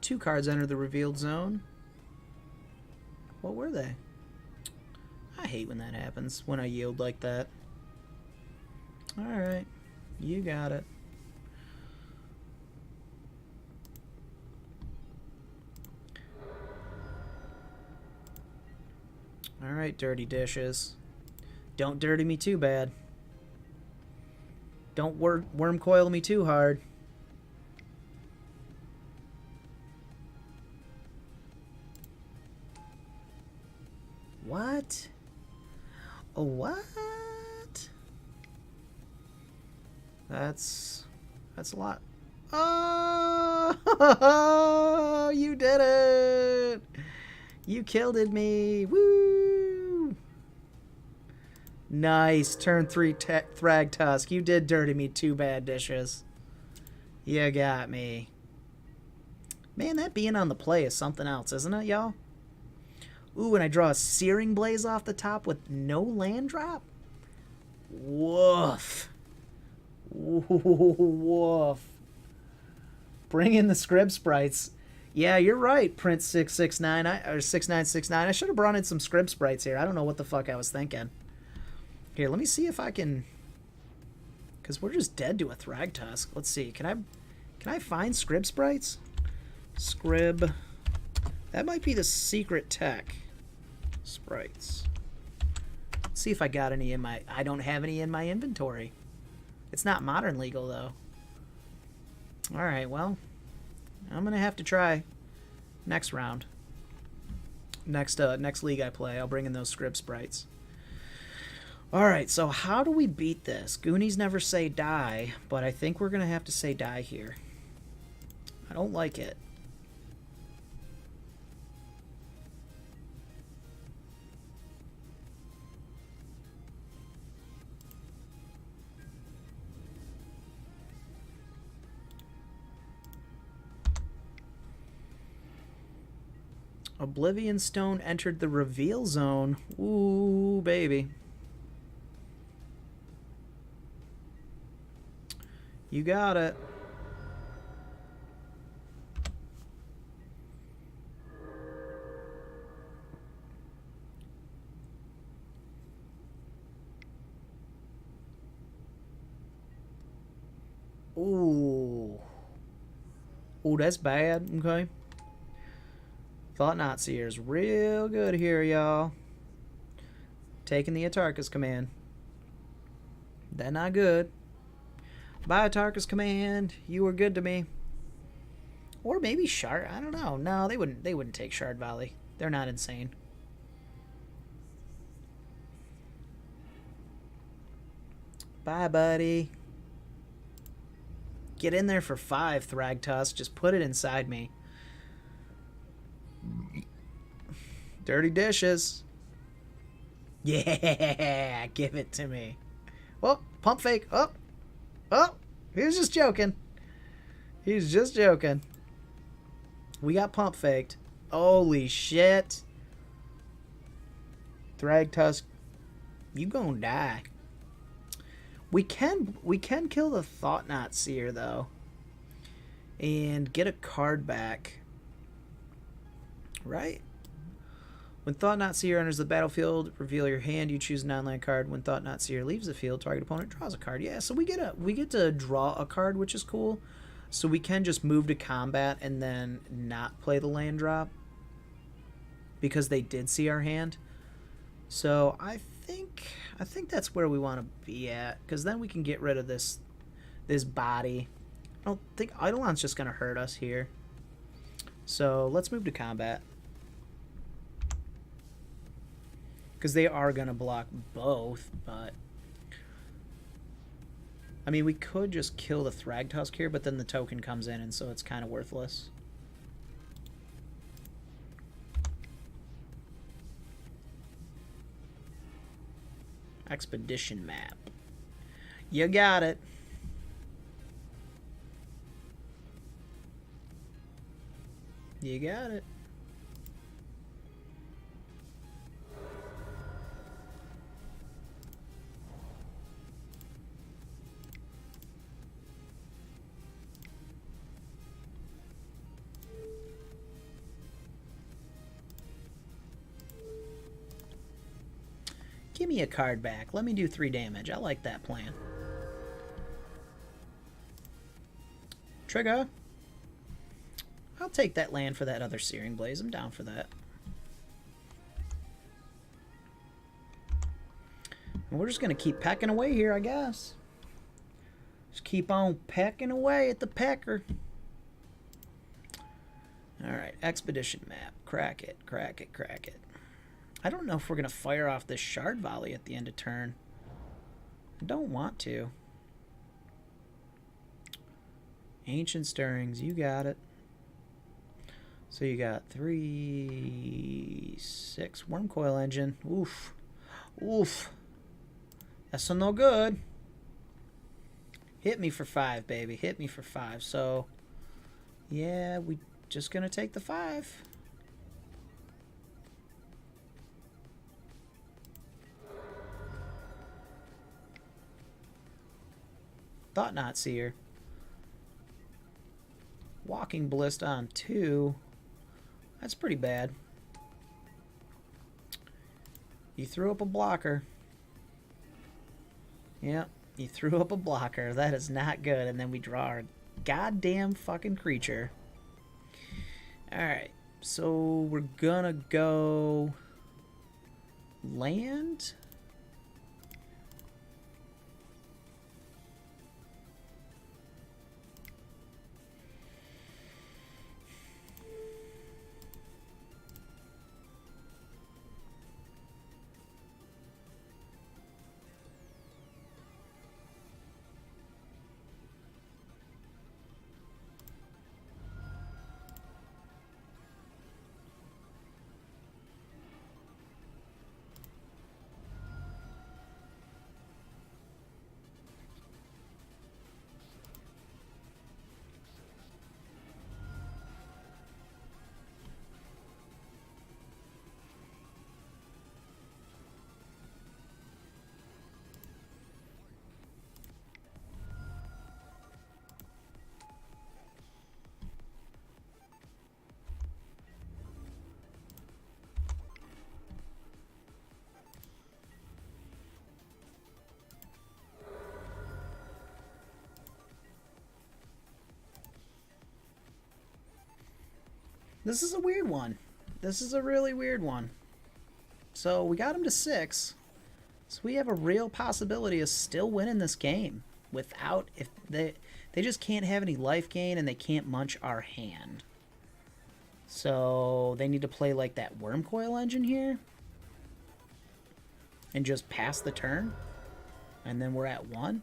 2 cards enter the revealed zone. What were they? I hate when that happens, when I yield like that. Alright, you got it. Alright, dirty dishes. Don't dirty me too bad. Don't worm coil me too hard. What? Oh, what? That's a lot. Oh, you did it! You killed it me. Woo! Nice. Turn 3 Thrag Tusk. You did dirty me too bad, dishes. You got me. Man, that being on the play is something else, isn't it, y'all? Ooh, and I draw a Searing Blaze off the top with no land drop? Woof. Woof. Bring in the Scrib Sprites. Yeah, you're right, Prince 669 or 6969. I should have brought in some Scrib Sprites here. I don't know what the fuck I was thinking. Here, let me see if I can, because we're just dead to a Thragtusk. Let's see. Can I find Scrib Sprites? Scrib. That might be the secret tech. Sprites. Let's see if I got any in my... I don't have any in my inventory. It's not modern legal, though. Alright, well, I'm going to have to try next round. Next league I play, I'll bring in those Scrib Sprites. Alright, so how do we beat this? Goonies never say die, but I think we're going to have to say die here. I don't like it. Oblivion Stone entered the reveal zone. Ooh, baby. You got it. Ooh. Ooh, that's bad. Okay. Thought Not Seer's real good here, y'all. Taking the Atarka's command. That not good. Bye, Atarka's command. You were good to me. Or maybe Shard. I don't know. No, they wouldn't take Shard Volley. They're not insane. Bye, buddy. Get in there for 5, Thragtusk. Just put it inside me. Dirty dishes. Yeah, give it to me. Oh, pump fake. Oh, he was just joking. He's just joking. We got pump faked. Holy shit. Thragtusk, you gonna die. We can kill the Thought Not Seer though, and get a card back. Right? When Thought Not Seer enters the battlefield, reveal your hand. You choose a non-land card. When Thought Not Seer leaves the field, target opponent draws a card. Yeah, so we get to draw a card, which is cool. So we can just move to combat and then not play the land drop because they did see our hand. So I think that's where we want to be at, because then we can get rid of this body. I don't think Eidolon's just gonna hurt us here. So let's move to combat, because they are going to block both, but I mean, we could just kill the Thragtusk here, but then the token comes in, and so it's kind of worthless. Expedition map. You got it. You got it. Give me a card back. Let me do 3 damage. I like that plan. Trigger. I'll take that land for that other Searing Blaze. I'm down for that. And we're just going to keep pecking away here, I guess. Just keep on pecking away at the pecker. Alright, Expedition map. Crack it, crack it, crack it. I don't know if we're going to fire off this Shard Volley at the end of turn. I don't want to. Ancient Stirrings, you got it. So you got 3, 6. Wormcoil Engine. Oof. Oof. That's so no good. Hit me for 5, baby. Hit me for 5. So, yeah, we just going to take the 5. Thought Not Seer. Walking Ballista on 2. That's pretty bad. You threw up a blocker. Yep, you threw up a blocker. That is not good. And then we draw our goddamn fucking creature. Alright, so we're gonna go land. This is a weird one. This is a really weird one. So we got him to 6. So we have a real possibility of still winning this game without, if they just can't have any life gain and they can't munch our hand. So they need to play like that Wormcoil Engine here and just pass the turn, and then we're at 1.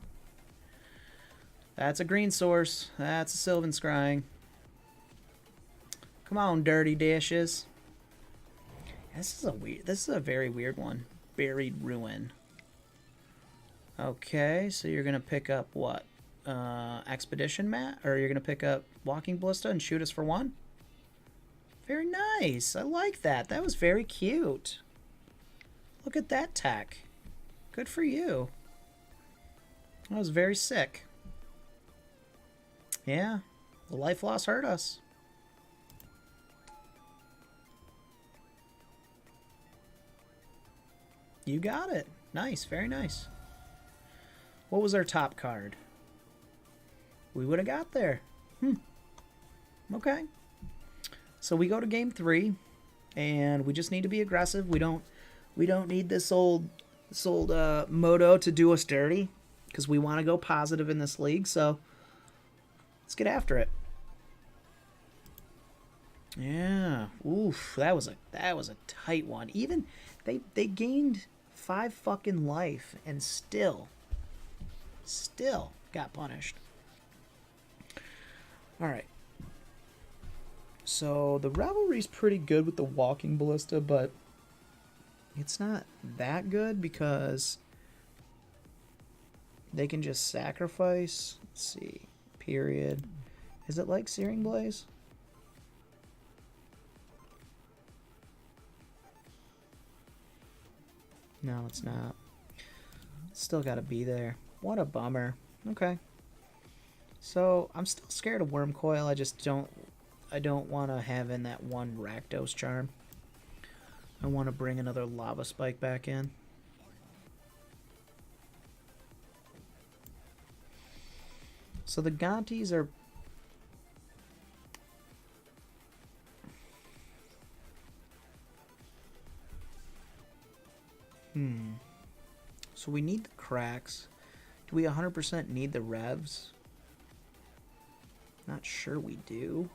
That's a green source. That's a Sylvan Scrying. Come on, dirty dishes. This is a very weird one. Buried Ruin. Okay, so you're gonna pick up what? Expedition mat, or you're gonna pick up Walking Ballista and shoot us for 1? Very nice. I like that. That was very cute. Look at that tech. Good for you. That was very sick. Yeah, the life loss hurt us. You got it. Nice, very nice. What was our top card? We would have got there. Okay. So we go to game 3, and we just need to be aggressive. We don't need this old Moto to do us dirty, because we want to go positive in this league. So let's get after it. Yeah. Oof. That was a tight one. Even they gained 5 fucking life, and still got punished. Alright. So the Revelry's pretty good with the walking ballista, but it's not that good because they can just sacrifice. Let's see. Period. Is it like Searing Blaze? No, it's not. Still gotta be there. What a bummer. Okay. So I'm still scared of Worm Coil. I don't want to have in that one Rakdos charm. I want to bring another Lava Spike back in. So the Gontis are... So we need the cracks. Do we 100% need the revs? Not sure we do.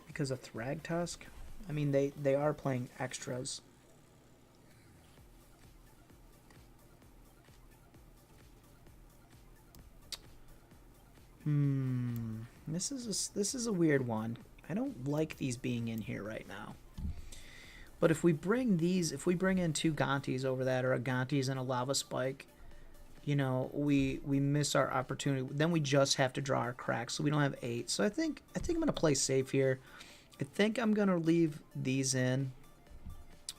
Because of Thragtusk? I mean, they are playing extras. This is a weird one. I don't like these being in here right now. But if we bring in two Gontis over that, or a Gontis and a Lava Spike, you know, we miss our opportunity. Then we just have to draw our cracks, so we don't have 8. So I think I'm gonna play safe here. I think I'm gonna leave these in,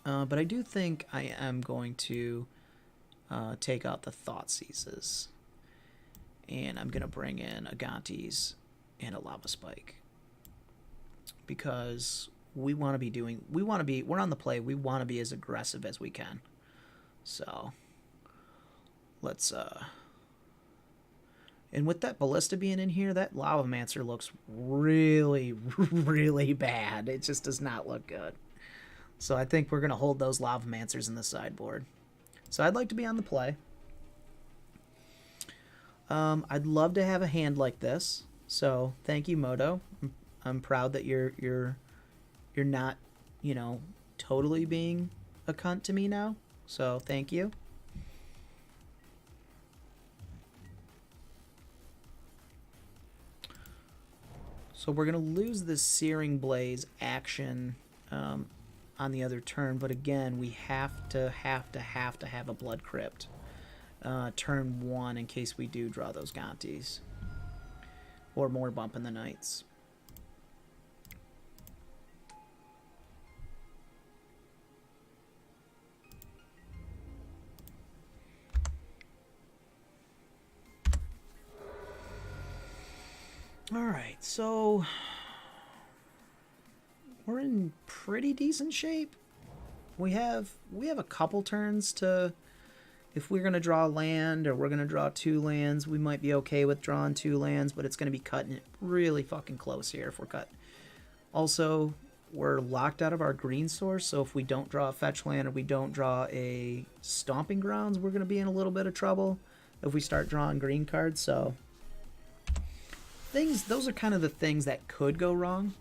but I do think I am going to take out the Thoughtseizes, and I'm gonna bring in a Gontis and a Lava Spike because we're on the play. We want to be as aggressive as we can. So let's and with that Ballista being in here, that Lavamancer looks really, really bad. It just does not look good. So I think we're going to hold those Lavamancers in the sideboard. So I'd like to be on the play. I'd love to have a hand like this. So thank you, Moto. I'm proud that you're not, you know, totally being a cunt to me now. So thank you. So we're going to lose this Searing Blaze action on the other turn, but again, we have to have a Blood Crypt turn 1 in case we do draw those Gontis. Or more bump in the Knights. Alright, so we're in pretty decent shape. We have a couple turns to, if we're going to draw land or we're going to draw 2 lands, we might be okay with drawing 2 lands, but it's going to be cutting it really fucking close here if we're cut. Also, we're locked out of our green source, so if we don't draw a fetch land or we don't draw a Stomping Grounds, we're going to be in a little bit of trouble if we start drawing green cards, so those are kind of the things that could go wrong.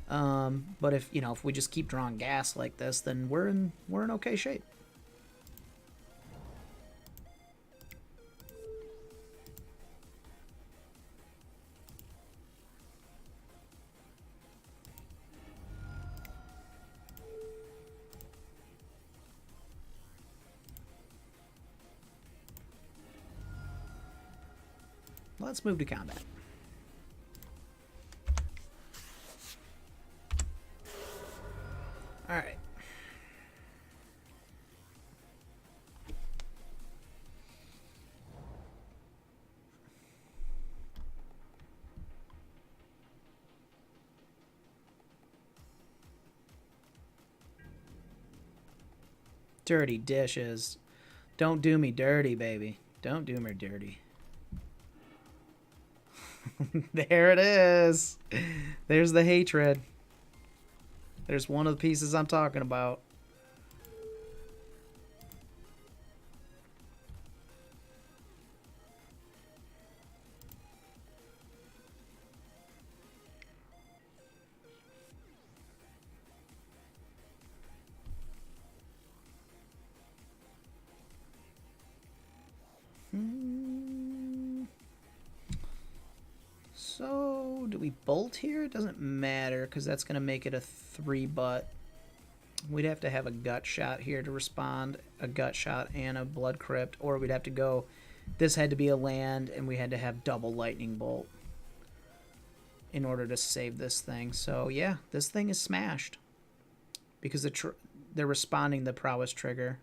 But if we just keep drawing gas like this, then we're in okay shape. Let's move to combat. All right. Dirty dishes. Don't do me dirty, baby. Don't do me dirty. There it is. There's the hatred. There's one of the pieces I'm talking about. So, do we bolt here? It doesn't matter, because that's going to make it a 3-butt. We'd have to have a gut shot here to respond, a gut shot and a blood crypt, or we'd have to go, this had to be a land, and we had to have double lightning bolt in order to save this thing. So, yeah, this thing is smashed, because they're responding the prowess trigger.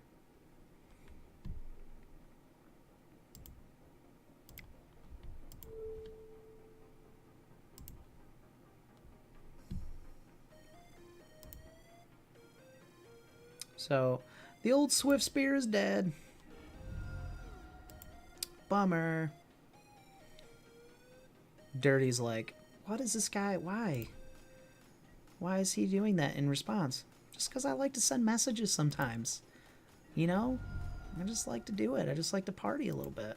So, the old Swift Spear is dead. Bummer. Dirty's like, what is this guy? Why? Why is he doing that in response? Just because I like to send messages sometimes. You know? I just like to do it. I just like to party a little bit.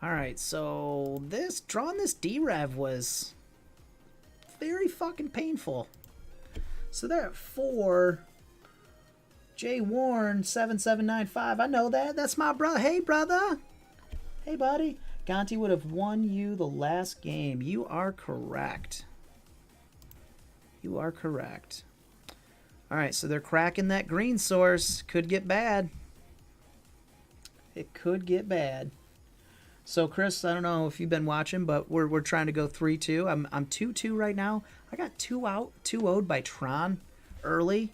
Alright, so drawing this D-Rev was very fucking painful. So they're at 4. Jay Warren 7795. I know that. That's my brother. Hey, brother. Hey, buddy. Gonti would have won you the last game. You are correct. You are correct. All right, so they're cracking that green source. Could get bad. It could get bad. So, Chris, I don't know if you've been watching, but we're trying to go 3-2. I'm 2-2 right now. I got 2-0'd by Tron early,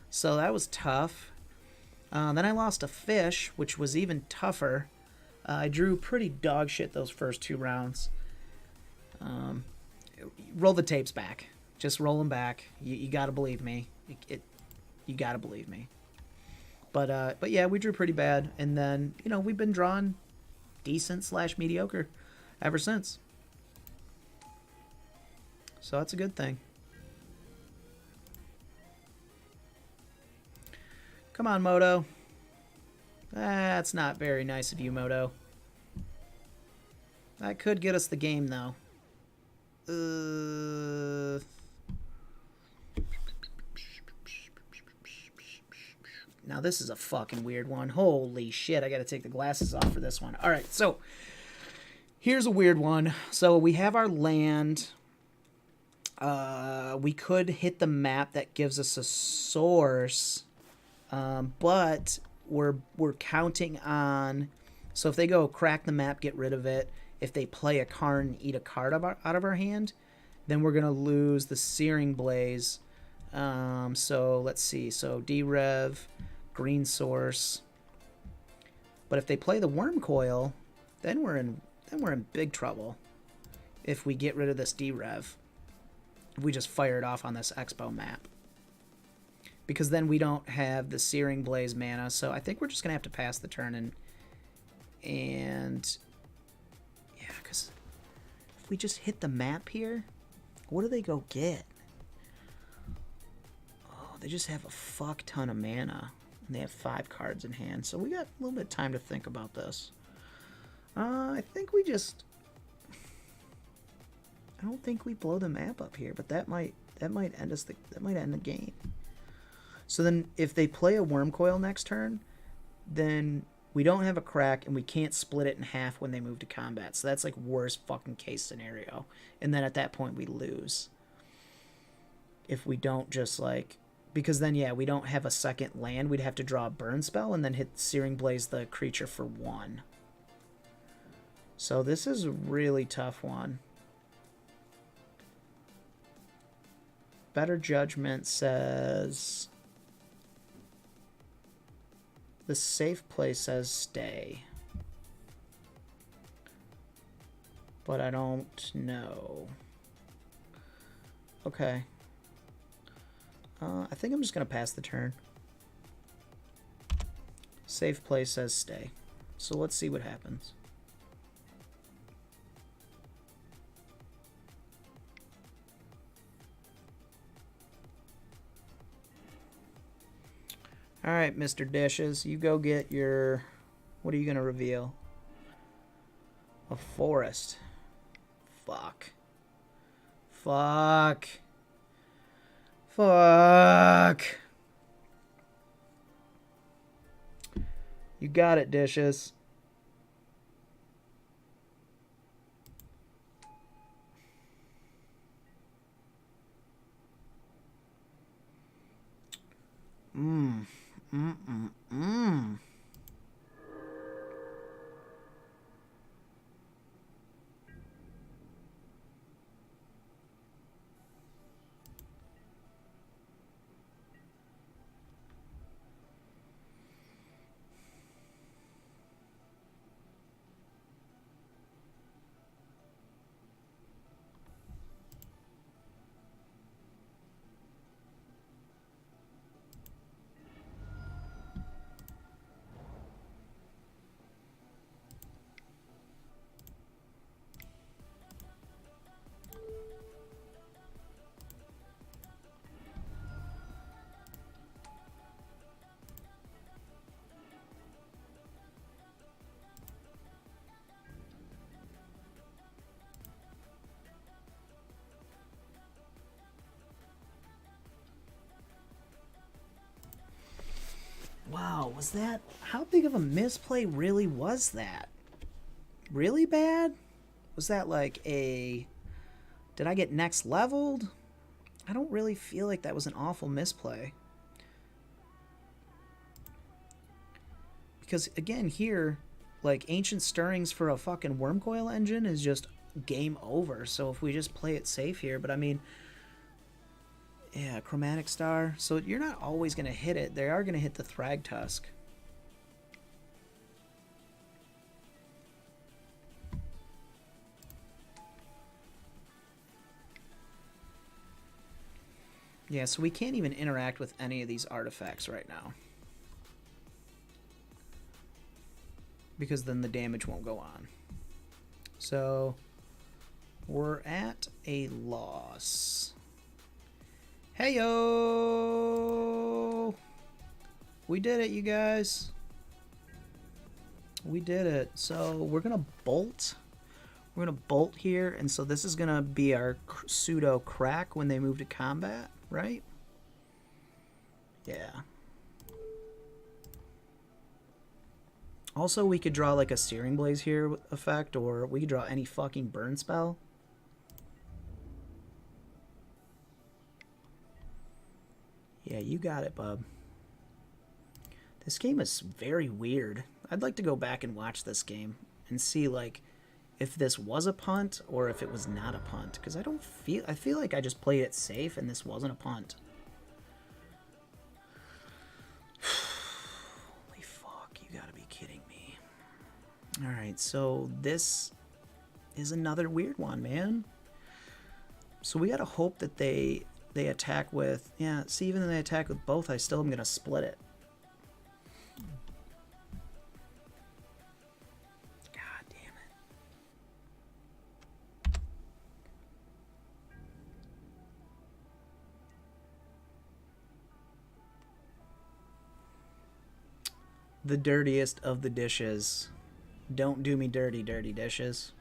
so that was tough. Then I lost a fish, which was even tougher. I drew pretty dog shit those first 2 rounds. Roll the tapes back. Just roll them back. You gotta believe me. You gotta believe me. But yeah, we drew pretty bad, and then we've been drawing decent / mediocre ever since. So that's a good thing. Come on, Moto. That's not very nice of you, Moto. That could get us the game, though. Now, this is a fucking weird one. Holy shit, I gotta take the glasses off for this one. Alright, so here's a weird one. So we have our land. We could hit the map that gives us a source, but we're counting on. So if they go crack the map, get rid of it. If they play a card and eat a card out of our hand, then we're gonna lose the Searing Blaze. So let's see. So D-Rev, green source. But if they play the Worm Coil, then we're in big trouble. If we get rid of this D-Rev, if we just fire it off on this Expo map, because then we don't have the Searing Blaze mana. So I think we're just gonna have to pass the turn and yeah, because if we just hit the map here, what do they go get? Oh, they just have a fuck ton of mana. And they have 5 cards in hand, so we got a little bit of time to think about this. I think we just. I don't think we blow the map up here, but that might end us. That might end the game. So then, if they play a Worm Coil next turn, then we don't have a crack, and we can't split it in half when they move to combat. So that's like worst fucking case scenario. And then at that point, we lose. If we don't just like. Because then, yeah, we don't have a second land. We'd have to draw a burn spell and then hit Searing Blaze the creature for 1. So this is a really tough one. Better Judgment says... The safe play says stay. But I don't know. Okay. I think I'm just going to pass the turn. Safe play says stay. So let's see what happens. Alright, Mr. Dishes, you go get your... What are you going to reveal? A forest. Fuck. Fuck. Fuck. You got it, Dishes. was that... How big of a misplay really was that? Really bad? Was that like a... Did I get next leveled? I don't really feel like that was an awful misplay. Because, again, here, like, Ancient Stirrings for a fucking Wormcoil engine is just game over. So if we just play it safe here, but I mean... Yeah, Chromatic Star. So you're not always going to hit it. They are going to hit the Thrag Tusk. Yeah, so we can't even interact with any of these artifacts right now. Because then the damage won't go on. So we're at a loss. Heyo! We did it, you guys. We did it. So we're going to bolt. We're going to bolt here. And so this is going to be our pseudo crack when they move to combat, right? Yeah. Also, we could draw like a Searing Blaze here effect, or we could draw any fucking burn spell. Yeah, you got it, bub. This game is very weird. I'd like to go back and watch this game and see, like, if this was a punt or if it was not a punt. Because I feel like I just played it safe and this wasn't a punt. Holy fuck, you gotta be kidding me. Alright, so this is another weird one, man. So we gotta hope that they attack with... Yeah, see, even if they attack with both, I still am going to split it. God damn it. The dirtiest of the dishes. Don't do me dirty, dirty dishes.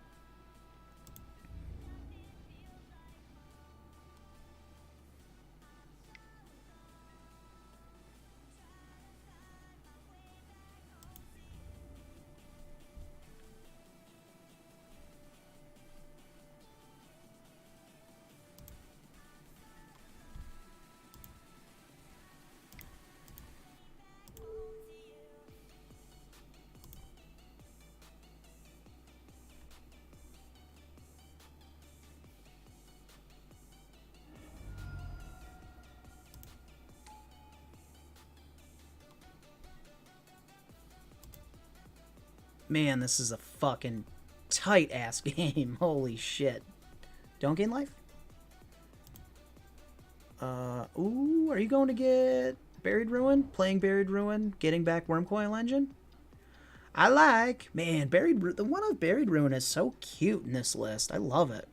Man, this is a fucking tight-ass game. Holy shit. Don't gain life? Ooh, are you going to get Buried Ruin? Playing Buried Ruin? Getting back Wormcoil Engine? I like. Man, the one with Buried Ruin is so cute in this list. I love it.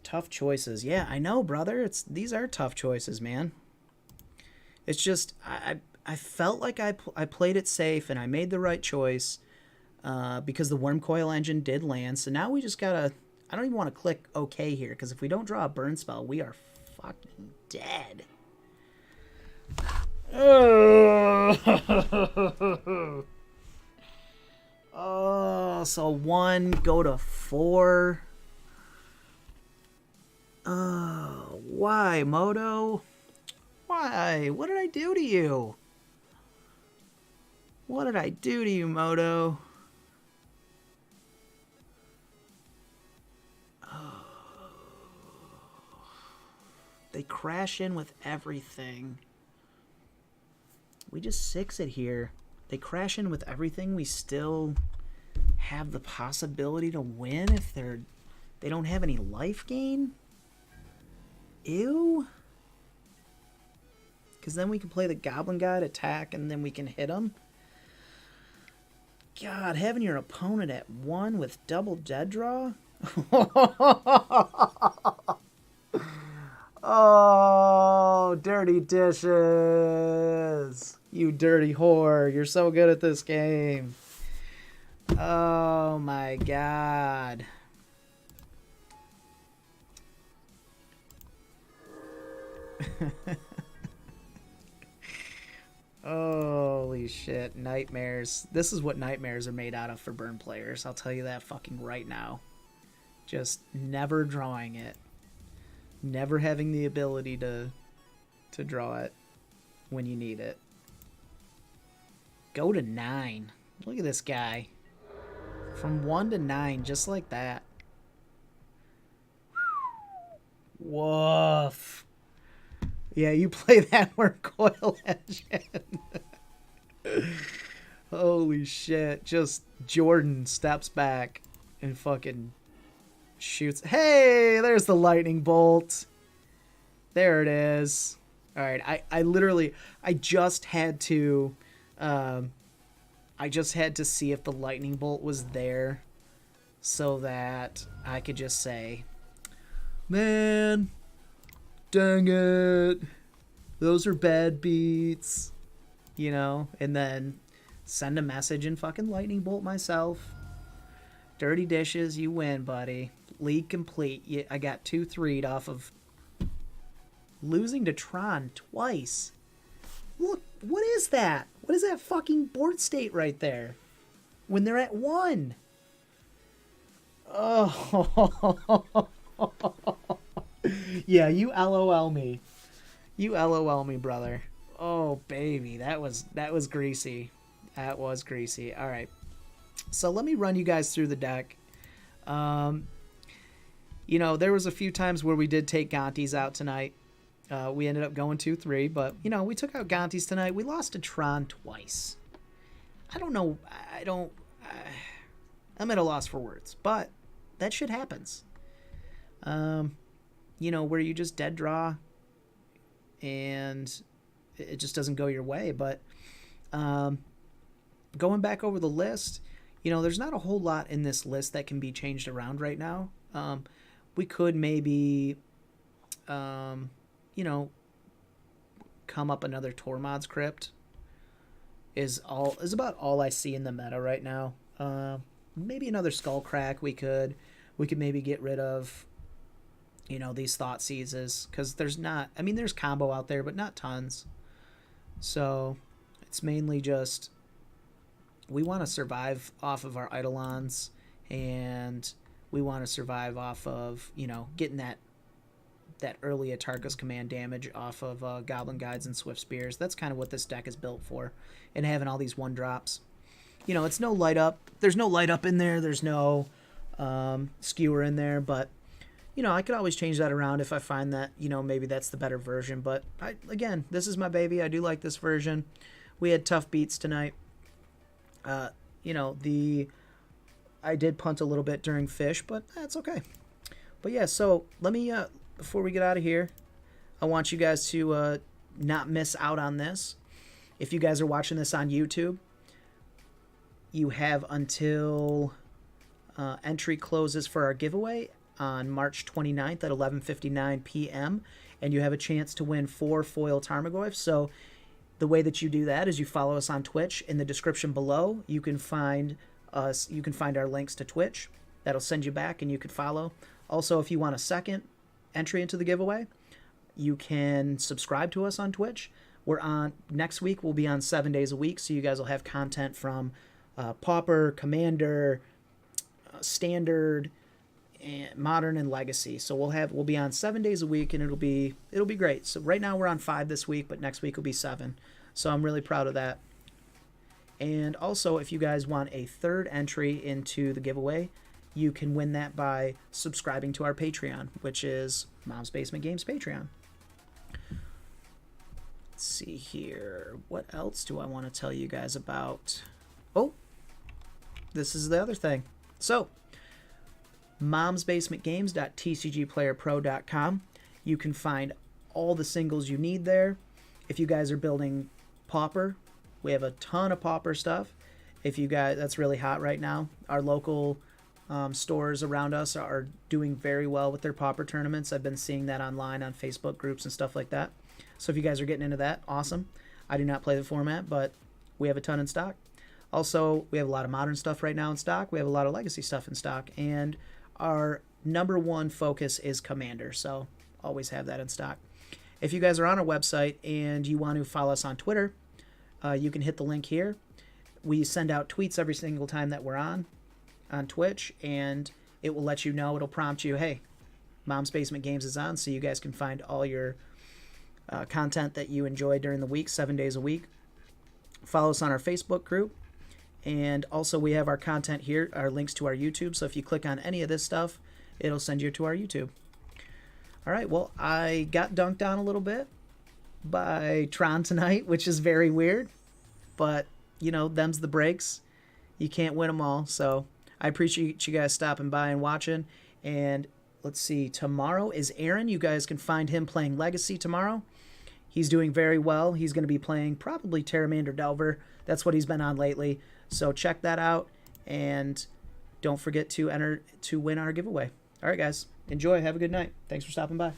Tough choices. Yeah, I know, brother. These are tough choices, man. It's just... I felt like I played it safe and I made the right choice because the Wormcoil Engine did land. So now we just gotta... I don't even want to click OK here because if we don't draw a burn spell, we are fucking dead. Oh, so 1, go to 4. Oh, why, Moto? Why? What did I do to you? What did I do to you, Moto? Oh. They crash in with everything. We just 6 it here. They crash in with everything. We still have the possibility to win if they don't have any life gain. Ew. Because then we can play the Goblin God attack and then we can hit him. God, having your opponent at 1 with double dead draw? Oh, dirty dishes. You dirty whore. You're so good at this game. Oh my God. Holy shit, nightmares. This is what nightmares are made out of for burn players. I'll tell you that fucking right now. Just never drawing it. Never having the ability to draw it when you need it. Go to 9. Look at this guy. From 1 to 9, just like that. Woof. Yeah, you play that word coil engine. Holy shit. Just Jordan steps back and fucking shoots. Hey, there's the lightning bolt. There it is. All right, I just had to see if the lightning bolt was there so that I could just say, man, dang it, those are bad beats, you know, and then send a message and fucking lightning bolt myself. Dirty dishes, you win, buddy. League complete. I got 2-3'd off of losing to Tron twice. Look, what is that? What is that fucking board state right there? When they're at 1. Oh. Yeah, you LOL me. You LOL me, brother. Oh, baby. That was greasy. That was greasy. All right. So let me run you guys through the deck. You know, there was a few times where we did take Gontis out tonight. We ended up going 2-3, but, you know, we took out Gontis tonight. We lost to Tron twice. I don't know. I'm at a loss for words, but that shit happens. You know, where you just dead draw and it just doesn't go your way. But going back over the list, you know, there's not a whole lot in this list that can be changed around right now. We could maybe, you know, come up another Tormod's Crypt is about all I see in the meta right now. Maybe another Skullcrack we could maybe get rid of, you know, these Thought Seizes, because there's combo out there, but not tons. So it's mainly just we want to survive off of our Eidolons, and we want to survive off of, you know, getting that early Atarka's command damage off of Goblin Guides and Swift Spears. That's kind of what this deck is built for, and having all these 1-drops. You know, it's no light up. There's no light up in there. There's no skewer in there, but, you know, I could always change that around if I find that, you know, maybe that's the better version. But, again, this is my baby. I do like this version. We had tough beats tonight. You know, I did punt a little bit during Fish, but that's okay. But, yeah, so let me, before we get out of here, I want you guys to not miss out on this. If you guys are watching this on YouTube, you have until entry closes for our giveaway on March 29th at 11:59 p.m. and you have a chance to win 4 foil Tarmogoyfs. So the way that you do that is you follow us on Twitch. In the description below, you can find us. You can find our links to Twitch. That'll send you back, and you can follow. Also, if you want a second entry into the giveaway, you can subscribe to us on Twitch. We're on next week. We'll be on 7 days a week, so you guys will have content from Pauper, Commander, Standard, and Modern, and Legacy. So we'll be on 7 days a week, and it'll be great. So right now we're on 5 this week, but next week will be 7. So I'm really proud of that. And also, if you guys want a third entry into the giveaway, you can win that by subscribing to our Patreon, which is Mom's Basement Games Patreon. Let's see here. What else do I want to tell you guys about? Oh, this is the other thing. So, momsbasementgames.tcgplayerpro.com. You can find all the singles you need there. If you guys are building Pauper, we have a ton of Pauper stuff. If you guys, that's really hot right now. Our local stores around us are doing very well with their Pauper tournaments. I've been seeing that online on Facebook groups and stuff like that. So if you guys are getting into that, awesome. I do not play the format, but we have a ton in stock. Also, we have a lot of modern stuff right now in stock. We have a lot of legacy stuff in stock. And our number one focus is Commander, so always have that in stock. If you guys are on our website and you want to follow us on Twitter, you can hit the link here. We send out tweets every single time that we're on Twitch, and it will let you know. It'll prompt you, hey, Mom's Basement Games is on, so you guys can find all your content that you enjoy during the week, 7 days a week. Follow us on our Facebook group, and also we have our content here, our links to our YouTube, so if you click on any of this stuff, it'll send you to our YouTube. All right, well, I got dunked on a little bit by Tron tonight, which is very weird, but, you know, them's the breaks. You can't win them all, so I appreciate you guys stopping by and watching, and let's see, tomorrow is Aaron. You guys can find him playing Legacy tomorrow. He's doing very well. He's going to be playing probably Terramander Delver. That's what he's been on lately. So check that out, and don't forget to enter to win our giveaway. All right, guys. Enjoy. Have a good night. Thanks for stopping by.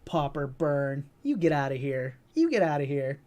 Pauper Burn. You get out of here. You get out of here.